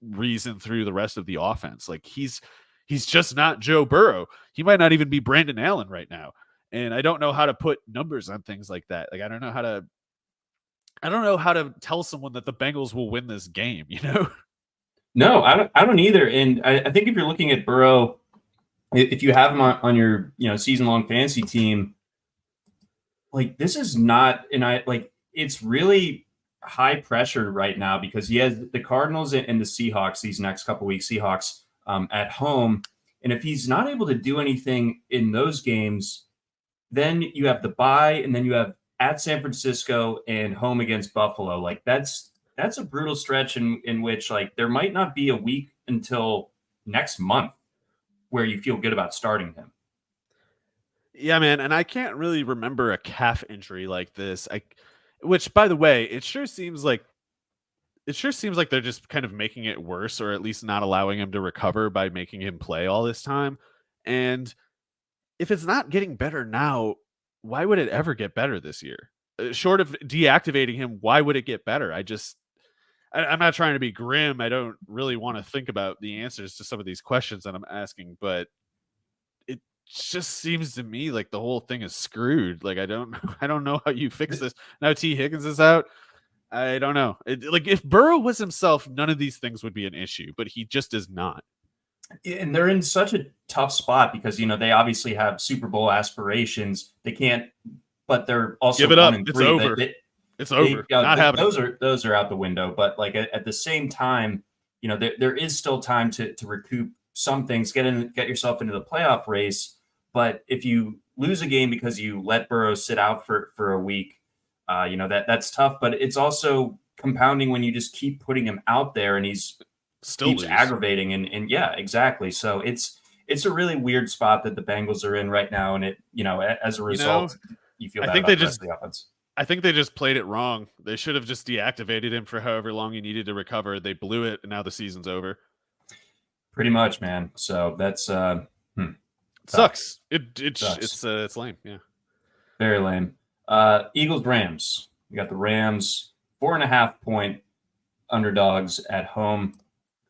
S2: reason through the rest of the offense. Like, he's just not Joe Burrow. He might not even be Brandon Allen right now. And I don't know how to put numbers on things like that. Like, I don't know how to tell someone that the Bengals will win this game,
S1: No, I don't either. And I think if you're looking at Burrow, if you have him on your season-long fantasy team, like, this is not, it's really high pressure right now, because he has the Cardinals and the Seahawks these next couple weeks. Seahawks at home, and if he's not able to do anything in those games, then you have the bye, and then you have at San Francisco and home against Buffalo. Like, that's a brutal stretch in which, like, there might not be a week until next month where you feel good about starting him.
S2: Yeah, man, and I can't really remember a calf injury like this. Which, by the way, it sure seems like they're just kind of making it worse, or at least not allowing him to recover by making him play all this time. And if it's not getting better now, why would it ever get better this year? Short of deactivating him, why would it get better? I'm not trying to be grim. I don't really want to think about the answers to some of these questions that I'm asking, but it just seems to me like the whole thing is screwed. Like, I don't know how you fix this. Now T. Higgins is out. I don't know. Like, if Burrow was himself, none of these things would be an issue, but he just is not.
S1: And they're in such a tough spot because they obviously have Super Bowl aspirations. They can't, but they're
S2: Give
S1: also
S2: it
S1: one
S2: up.
S1: and
S2: It's
S1: three.
S2: over. It's over. Not happening.
S1: Those are out the window. But like at the same time, there is still time to recoup some things, get yourself into the playoff race. But if you lose a game because you let Burrow sit out for a week, that's tough. But it's also compounding when you just keep putting him out there and he's
S2: Still
S1: keeps
S2: lose.
S1: aggravating and yeah, exactly. So it's a really weird spot that the Bengals are in right now, and as a result, you feel bad about the rest of the offense.
S2: I think they just played it wrong. They should have just deactivated him for however long he needed to recover. They blew it, and now the season's over.
S1: Pretty much, man. So that's
S2: sucks.
S1: Sucks.
S2: It's lame. Yeah,
S1: very lame. Eagles Rams. We got the Rams 4.5-point underdogs at home.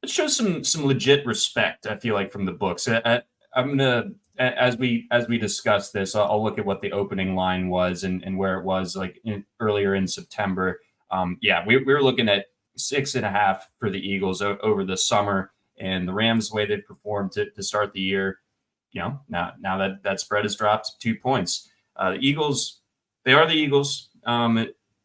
S1: It shows some legit respect, I feel like, from the books. I'm gonna as we discuss this, I'll look at what the opening line was and where it was like earlier in September. We were looking at 6.5 for the Eagles over the summer, and the Rams, the way they've performed to start the year, now that spread has dropped 2 points. The Eagles, they are the Eagles.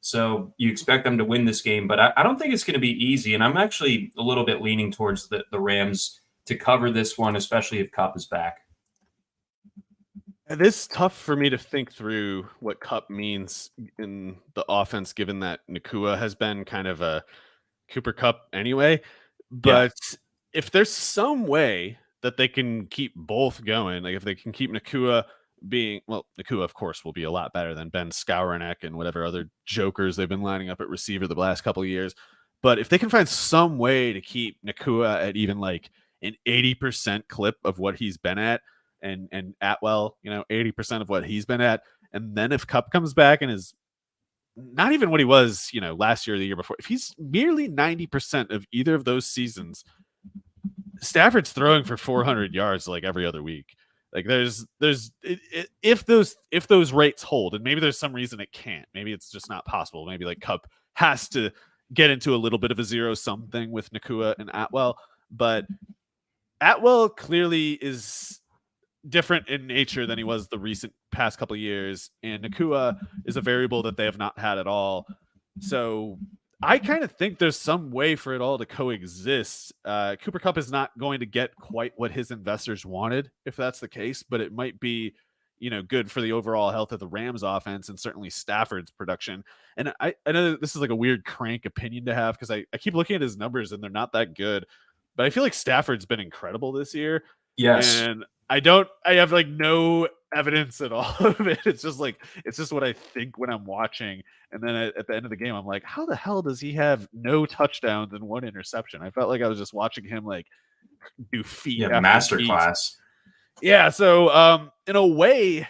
S1: So you expect them to win this game, but I don't think it's going to be easy. And I'm actually a little bit leaning towards the Rams to cover this one, especially if Kupp is back.
S2: It is tough for me to think through what Kupp means in the offense, given that Nakua has been kind of a Cooper Kupp anyway. But if there's some way that they can keep both going, like if they can keep Nakua Nakua, of course, will be a lot better than Ben Skowronek and whatever other jokers they've been lining up at receiver the last couple of years. But if they can find some way to keep Nakua at even like an 80% clip of what he's been at, and Atwell, 80% of what he's been at, and then if Kupp comes back and is not even what he was, last year or the year before, if he's merely 90% of either of those seasons, Stafford's throwing for 400 yards like every other week. Like if those rates hold, and maybe there's some reason it can't, maybe it's just not possible. Maybe like Kupp has to get into a little bit of a zero-sum thing with Nakua and Atwell, but Atwell clearly is different in nature than he was the recent past couple of years, and Nakua is a variable that they have not had at all. So I kind of think there's some way for it all to coexist. Cooper Kupp is not going to get quite what his investors wanted, if that's the case, but it might be, good for the overall health of the Rams offense and certainly Stafford's production. And I know that this is like a weird crank opinion to have because I keep looking at his numbers and they're not that good, but I feel like Stafford's been incredible this year.
S1: Yes.
S2: And I have like no evidence at all of it. It's just what I think when I'm watching. And then at the end of the game, I'm like, how the hell does he have no touchdowns and 1 interception? I felt like I was just watching him like do feet.
S1: Yeah, masterclass.
S2: Yeah. So in a way,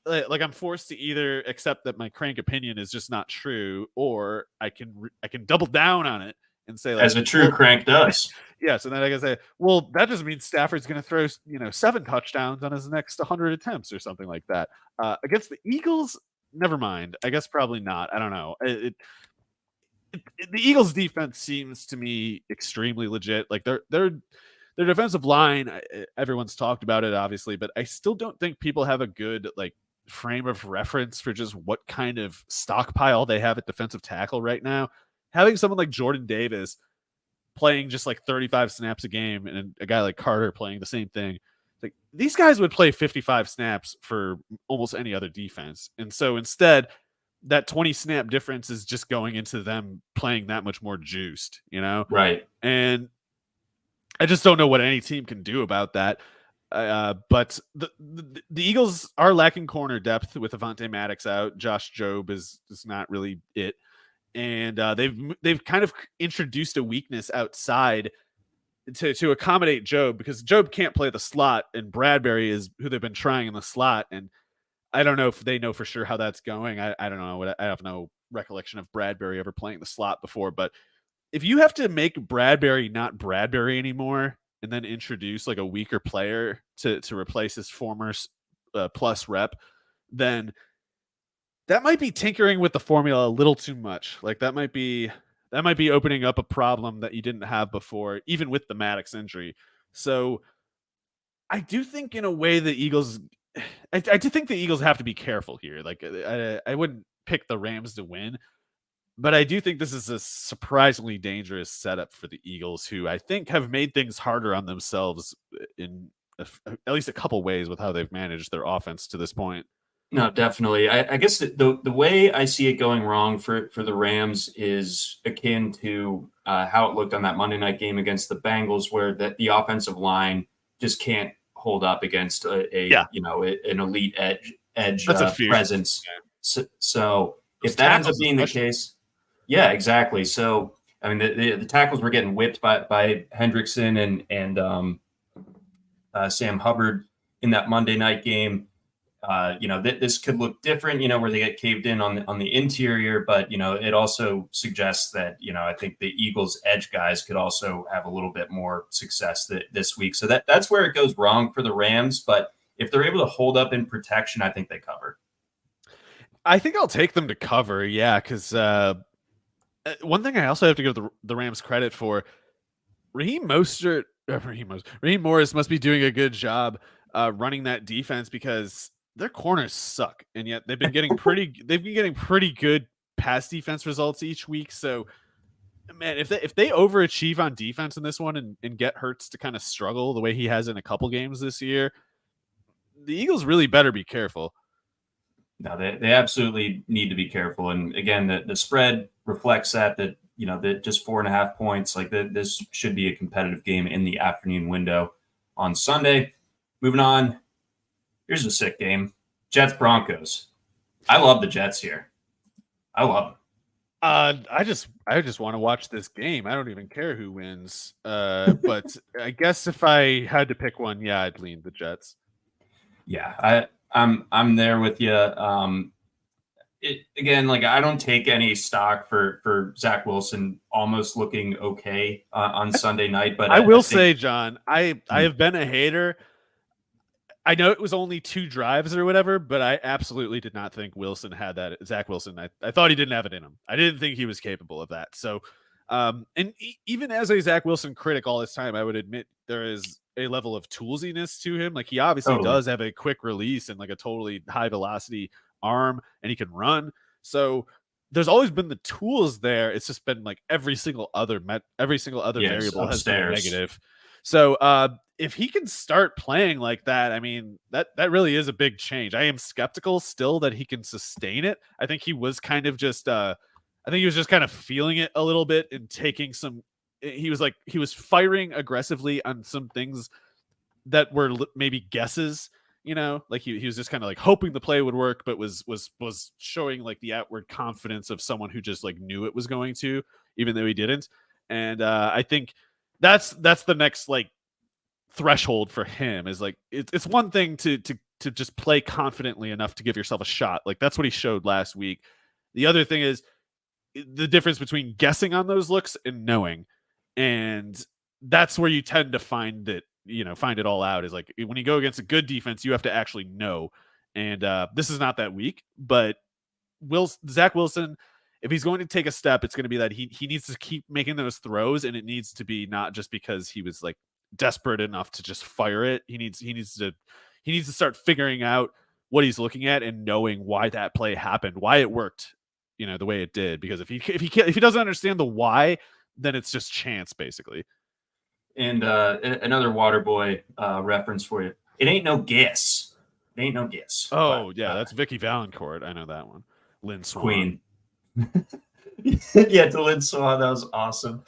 S2: like I'm forced to either accept that my crank opinion is just not true, or I can double down on it and say, like,
S1: as a true crank does.
S2: Yes, and then I can say, well, that just means Stafford's going to throw 7 touchdowns on his next 100 attempts or something like that. Against the Eagles, never mind. I guess probably not. I don't know. The Eagles' defense seems to me extremely legit. Like their defensive line, everyone's talked about it, obviously, but I still don't think people have a good like frame of reference for just what kind of stockpile they have at defensive tackle right now. Having someone like Jordan Davis playing just like 35 snaps a game and a guy like Carter playing the same thing, like these guys would play 55 snaps for almost any other defense. And so instead, that 20 snap difference is just going into them playing that much more juiced,
S1: Right.
S2: And I just don't know what any team can do about that. But the Eagles are lacking corner depth with Avonte Maddox out. Josh Jobe is not really it. And they've kind of introduced a weakness outside to accommodate Jobe, because Jobe can't play the slot, and Bradbury is who they've been trying in the slot. And I don't know if they know for sure how that's going. I don't know. I have no recollection of Bradbury ever playing the slot before. But if you have to make Bradbury not Bradbury anymore and then introduce like a weaker player to replace his former plus rep, then that might be tinkering with the formula a little too much. Like that might be opening up a problem that you didn't have before, even with the Maddox injury. So I do think in a way the Eagles, I do think the Eagles have to be careful here. Like I wouldn't pick the Rams to win, but I do think this is a surprisingly dangerous setup for the Eagles, who I think have made things harder on themselves in at least a couple ways with how they've managed their offense to this point.
S1: No, definitely. I guess the way I see it going wrong for the Rams is akin to how it looked on that Monday night game against the Bengals, where the offensive line just can't hold up against an elite edge presence. So if that ends up being the case, yeah, exactly. So I mean, the tackles were getting whipped by Hendrickson and Sam Hubbard in that Monday night game. This could look different, where they get caved in on the interior, but, it also suggests that, I think the Eagles edge guys could also have a little bit more success this week. So that's where it goes wrong for the Rams. But if they're able to hold up in protection, I think they cover.
S2: I think I'll take them to cover. Yeah. Cause one thing I also have to give the Rams credit for, Raheem Morris must be doing a good job running that defense, because their corners suck, and yet they've been getting pretty good pass defense results each week. So, man, if they overachieve on defense in this one and get Hurts to kind of struggle the way he has in a couple games this year, the Eagles really better be careful.
S1: No, they absolutely need to be careful. And again, the spread reflects that just 4.5 points. Like this should be a competitive game in the afternoon window on Sunday. Moving on. Here's a sick game. Jets Broncos. I love the Jets here. I love them.
S2: I just want to watch this game. I don't even care who wins. But I guess if I had to pick one, yeah, I'd lean the Jets.
S1: Yeah, I'm there with you. Again, like I don't take any stock for Zach Wilson almost looking okay on Sunday night, but
S2: I will say, John, I have been a hater. I know it was only 2 drives or whatever, but I absolutely did not think Wilson had that. Zach Wilson, I thought he didn't have it in him. I didn't think he was capable of that. So, even as a Zach Wilson critic all this time, I would admit there is a level of toolsiness to him. Like he obviously does have a quick release and like a totally high velocity arm, and he can run. So there's always been the tools there. It's just been like every single other variable has been negative. So if he can start playing like that, I mean, that really is a big change. I am skeptical still that he can sustain it. I think he was kind of just kind of feeling it a little bit and taking some. He was firing aggressively on some things that were maybe guesses. Like he was just kind of like hoping the play would work, but was showing like the outward confidence of someone who just like knew it was going to, even though he didn't. And I think that's the next like threshold for him, is like it's one thing to just play confidently enough to give yourself a shot. Like that's what he showed last week. The other thing is the difference between guessing on those looks and knowing. And that's where you tend to find it all out, is like when you go against a good defense, you have to actually know. And this is not that week, but Zach Wilson, if he's going to take a step, it's going to be that he needs to keep making those throws, and it needs to be not just because he was like desperate enough to just fire it. He needs to start figuring out what he's looking at and knowing why that play happened, why it worked, the way it did. Because if he doesn't understand the why, then it's just chance basically.
S1: And another Waterboy reference for you. It ain't no guess. It ain't no guess.
S2: Oh, but, yeah, that's Vicky Valancourt. I know that one. Lynn Swan.
S1: Queen. Yeah, to Lynn Swan. That was awesome.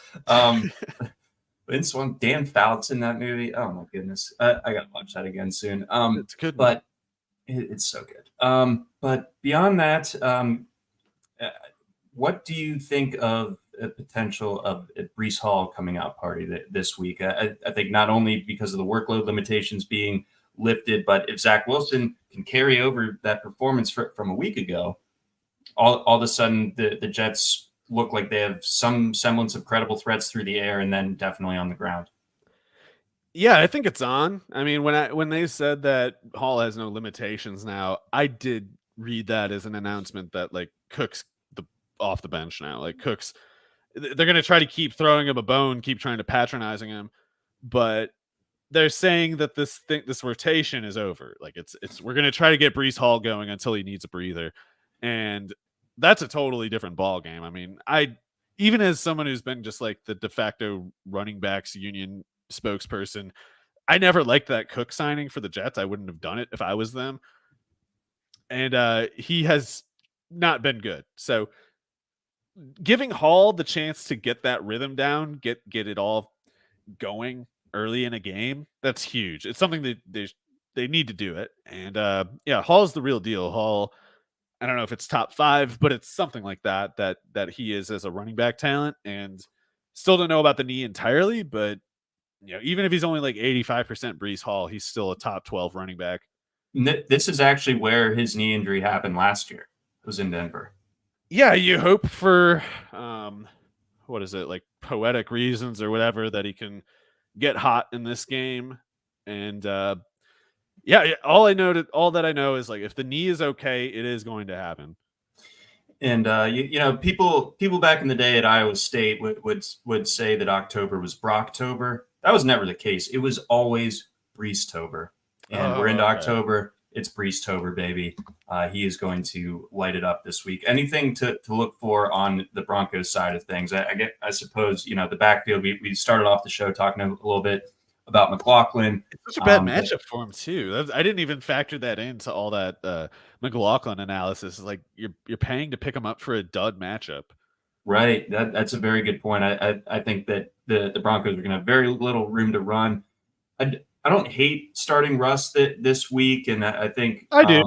S1: Lynn Swan, Dan Fouts in that movie. Oh, my goodness. I got to watch that again soon.
S2: It's good.
S1: But it's so good. But beyond that, what do you think of a potential of a Breece Hall coming out party this week? I think not only because of the workload limitations being lifted, but if Zach Wilson can carry over that performance from a week ago, all of a sudden the Jets look like they have some semblance of credible threats through the air and then definitely on the ground.
S2: Yeah, I think it's on. I mean, when they said that Hall has no limitations now, I did read that as an announcement that like Cook's off the bench now. Like Cook's, they're going to try to keep throwing him a bone, keep trying to patronizing him, but they're saying that this rotation is over. Like we're going to try to get Breece Hall going until he needs a breather. And that's a totally different ball game. I mean, even as someone who's been just like the de facto running backs union spokesperson, I never liked that Cook signing for the Jets. I wouldn't have done it if I was them. And he has not been good. So giving Hall the chance to get that rhythm down, get it all going early in a game, that's huge. It's something that they need to do it. And Hall's the real deal. Hall, I don't know if it's top 5, but it's something like that he is as a running back talent. And still don't know about the knee entirely, but even if he's only like 85% Breece Hall, he's still a top 12 running back.
S1: This is actually where his knee injury happened last year. It was in Denver.
S2: Yeah, you hope for what is it, like poetic reasons or whatever, that he can get hot in this game. And all that I know is, like, if the knee is okay, it is going to happen.
S1: And people back in the day at Iowa State would say that October was Brocktober. That was never the case. It was always Breece-tober. And we're into October. It's Breece-tober, baby. He is going to light it up this week. Anything to look for on the Broncos side of things? I suppose, the backfield, we started off the show talking a little bit about McLaughlin.
S2: It's such a bad matchup for him too. I didn't even factor that into all that McLaughlin analysis. Like, you're paying to pick him up for a dud matchup.
S1: Right. That's a very good point. I think that the Broncos are going to have very little room to run. I don't hate starting Russ this week, and I think
S2: I do.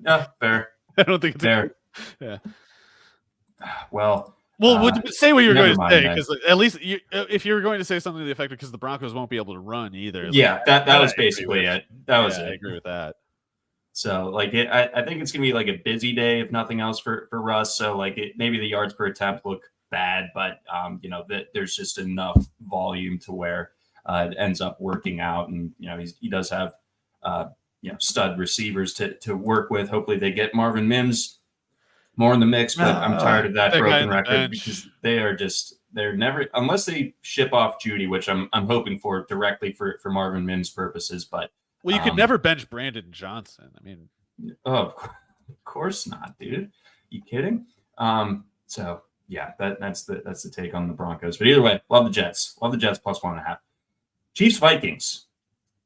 S1: Yeah, fair.
S2: I don't think it's
S1: fair.
S2: Yeah.
S1: Well,
S2: say what you're going to say, because at least if you were going to say something to the effect, because the Broncos won't be able to run either.
S1: Yeah, that was basically it. That was it.
S2: I agree with that.
S1: So, I think it's going to be like a busy day, if nothing else, for Russ. So, maybe the yards per attempt look bad, but there's just enough volume to where it ends up working out. And he does have stud receivers to work with. Hopefully, they get Marvin Mims more in the mix, but I'm tired of that broken record, because they're never, unless they ship off Judy, which I'm hoping for directly for Marvin Mims purposes. But
S2: you could never bench Brandon Johnson. I mean,
S1: of course not, dude. You kidding? So yeah, that's the take on the Broncos. But either way, love the Jets. Love the Jets plus 1.5. Chiefs Vikings.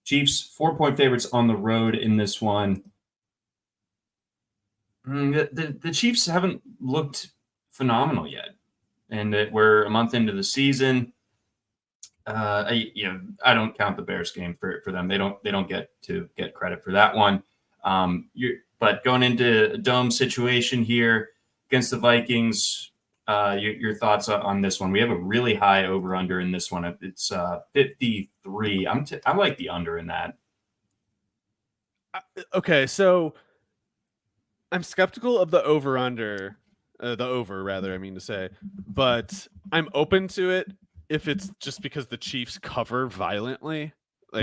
S1: Chiefs 4-point favorites on the road in this one. The Chiefs haven't looked phenomenal yet, and that we're a month into the season. I don't count the Bears game for them. They don't get credit for that one. But going into a dome situation here against the Vikings, your thoughts on this one? We have a really high over under in this one. It's 53. I like the under in that.
S2: Okay, so I'm skeptical of the over rather, I mean to say, but I'm open to it if it's just because the Chiefs cover violently,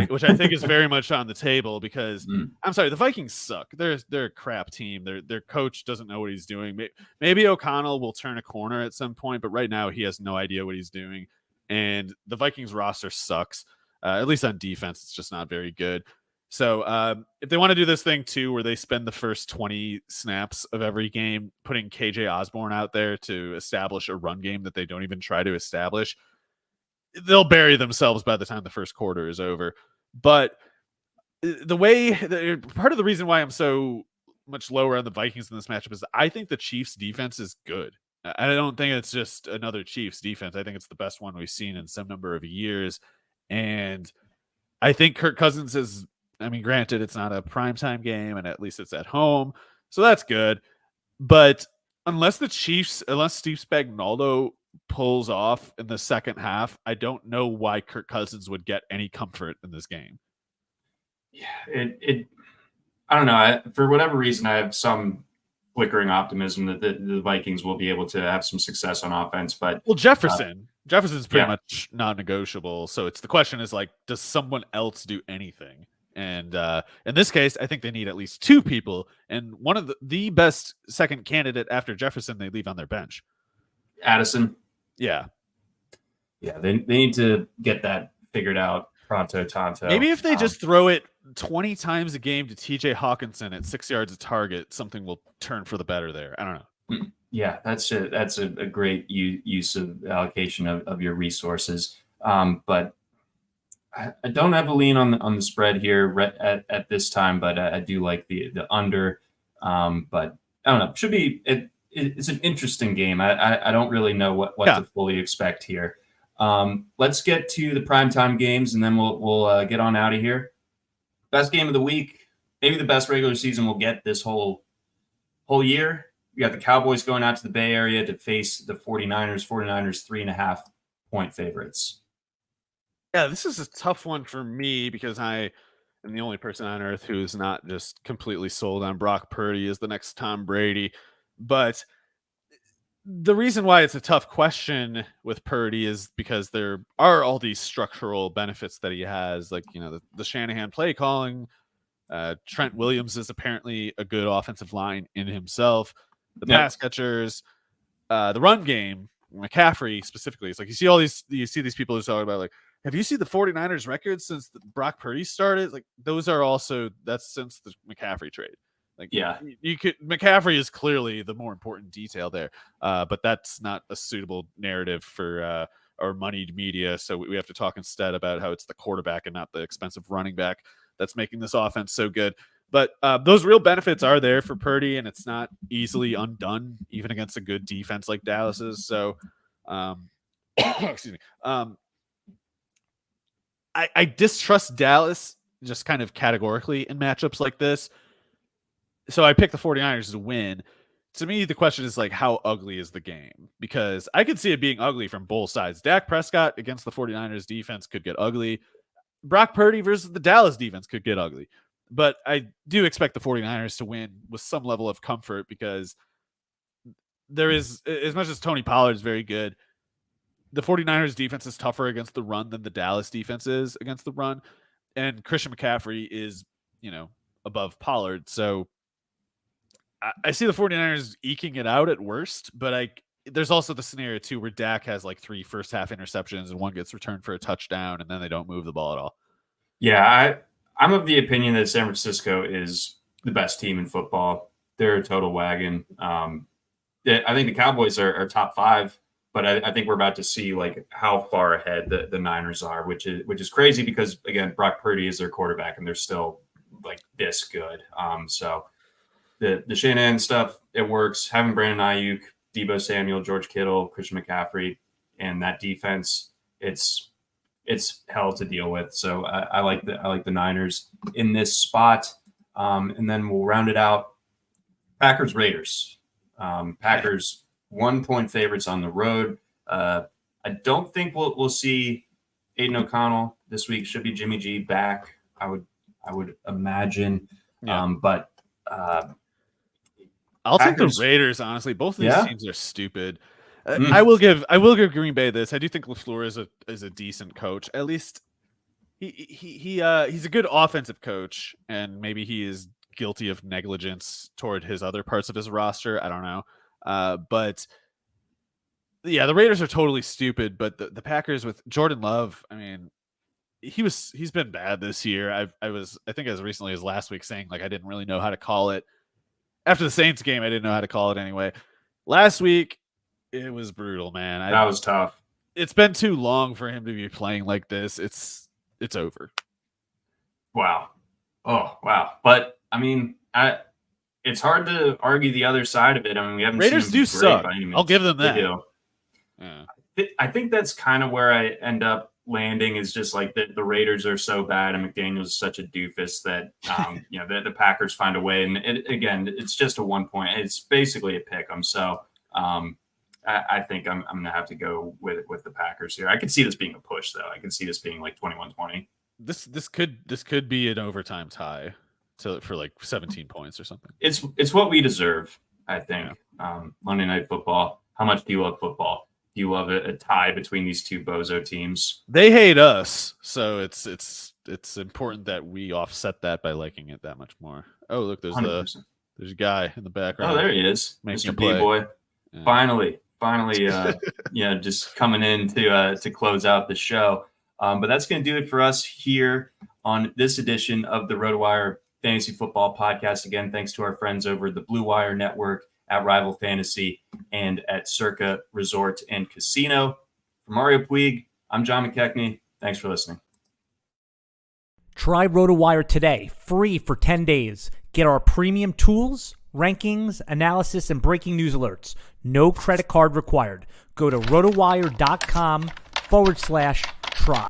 S2: which I think is very much on the table, because I'm sorry, the Vikings suck. They're a crap team. Their coach doesn't know what he's doing. Maybe O'Connell will turn a corner at some point, but right now he has no idea what he's doing. And the Vikings roster sucks. At least on defense, it's just not very good. So if they want to do this thing too, where they spend the first 20 snaps of every game putting KJ Osborne out there to establish a run game that they don't even try to establish, they'll bury themselves by the time the first quarter is over. But part of the reason why I'm so much lower on the Vikings in this matchup is I think the Chiefs defense is good. I don't think it's just another Chiefs defense. I think it's the best one we've seen in some number of years. And I think Kirk Cousins is, granted, it's not a primetime game, and at least it's at home, so that's good. But unless Steve Spagnuolo pulls off in the second half, I don't know why Kirk Cousins would get any comfort in this game.
S1: Yeah, I don't know. For whatever reason, I have some flickering optimism that the Vikings will be able to have some success on offense. But
S2: Jefferson's pretty much non-negotiable. So the question is, does someone else do anything? And in this case, I think they need at least two people. And one of the best second candidate after Jefferson, they leave on their bench.
S1: Addison.
S2: Yeah.
S1: Yeah, they need to get that figured out Pronto Tonto.
S2: Maybe if they just throw it 20 times a game to TJ Hawkinson at 6 yards a target, something will turn for the better there. I don't know.
S1: Yeah, that's a great use of allocation of your resources. But I don't have a lean on the spread here at this time, but I do like the under. But I don't know. Should be it's an interesting game. I don't really know what to fully expect here. Let's get to the primetime games, and then we'll get on out of here. Best game of the week, maybe the best regular season we'll get this whole year. We got the Cowboys going out to the Bay Area to face the 49ers. 49ers 3.5-point favorites.
S2: Yeah, this is a tough one for me because I am the only person on earth who is not just completely sold on Brock Purdy as the next Tom Brady. But the reason why it's a tough question with Purdy is because there are all these structural benefits that he has, like, the Shanahan play calling. Trent Williams is apparently a good offensive line in himself. The pass catchers, the run game, McCaffrey specifically. It's like you see these people who talk about, like, have you seen the 49ers records since Brock Purdy started? Like, those are also, that's since the McCaffrey trade. Like,
S1: yeah,
S2: McCaffrey is clearly the more important detail there, but that's not a suitable narrative for our moneyed media. So we have to talk instead about how it's the quarterback and not the expensive running back that's making this offense so good. But those real benefits are there for Purdy, and it's not easily undone, even against a good defense like Dallas's. So, excuse me. I distrust Dallas just kind of categorically in matchups like this. So I picked the 49ers to win. To me, the question is, like, how ugly is the game? Because I could see it being ugly from both sides. Dak Prescott against the 49ers defense could get ugly. Brock Purdy versus the Dallas defense could get ugly. But I do expect the 49ers to win with some level of comfort because there is, as much as Tony Pollard is very good, the 49ers defense is tougher against the run than the Dallas defense is against the run. And Christian McCaffrey is, above Pollard. So I see the 49ers eking it out at worst, but there's also the scenario too where Dak has like 3 first half interceptions and one gets returned for a touchdown and then they don't move the ball at all.
S1: Yeah, I'm of the opinion that San Francisco is the best team in football. They're a total wagon. I think the Cowboys are top 5, but I think we're about to see, like, how far ahead the Niners are, which is crazy because, again, Brock Purdy is their quarterback and they're still like this good. So the Shanahan stuff, it works. Having Brandon Ayuk, Deebo Samuel, George Kittle, Christian McCaffrey, and that defense, it's hell to deal with. So I like the Niners in this spot. And then we'll round it out. Packers Raiders. Packers 1-point favorites on the road. I don't think we'll see Aiden O'Connell this week. Should be Jimmy G back, I would imagine.
S2: Yeah.
S1: But
S2: I'll take the Raiders, honestly. Both of these teams are stupid. I will give Green Bay this. I do think LaFleur is a decent coach. At least he's a good offensive coach, and maybe he is guilty of negligence toward his other parts of his roster. I don't know. But yeah, the Raiders are totally stupid, but the Packers with Jordan Love, I mean, he's been bad this year. I think as recently as last week saying, like, I didn't really know how to call it. After the Saints game, I didn't know how to call it anyway. Last week, it was brutal, man.
S1: That was tough.
S2: It's been too long for him to be playing like this. It's over.
S1: Wow. Oh, wow. But I mean, it's hard to argue the other side of it. I mean, we haven't
S2: Raiders
S1: seen
S2: do suck. I'll give them that.
S1: Yeah. I think that's kind of where I end up landing, is just like the Raiders are so bad and McDaniels is such a doofus that the Packers find a way. And again, it's just a 1 point. It's basically a pick 'em. So I think I'm going to have to go with the Packers here. I could see this being a push, though. I can see this being like 21-20.
S2: This could be an overtime tie for like 17 points or something.
S1: It's what we deserve, I think. Yeah. Monday Night Football. How much do you love football? Do you love a tie between these two bozo teams?
S2: They hate us, so it's important that we offset that by liking it that much more. Oh, look, there's
S1: 100%.
S2: There's a guy in the background.
S1: Oh, there he is, Mr. B-Boy. Yeah. Finally, just coming in to close out the show. But that's going to do it for us here on this edition of the RotoWire Fantasy Football Podcast. Again, thanks to our friends over at the Blue Wire Network, at Rival Fantasy, and at Circa Resort and Casino. For Mario Puig, I'm John McKechnie. Thanks for listening.
S3: Try RotoWire today, free for 10 days. Get our premium tools, rankings, analysis, and breaking news alerts. No credit card required. Go to rotowire.com/try.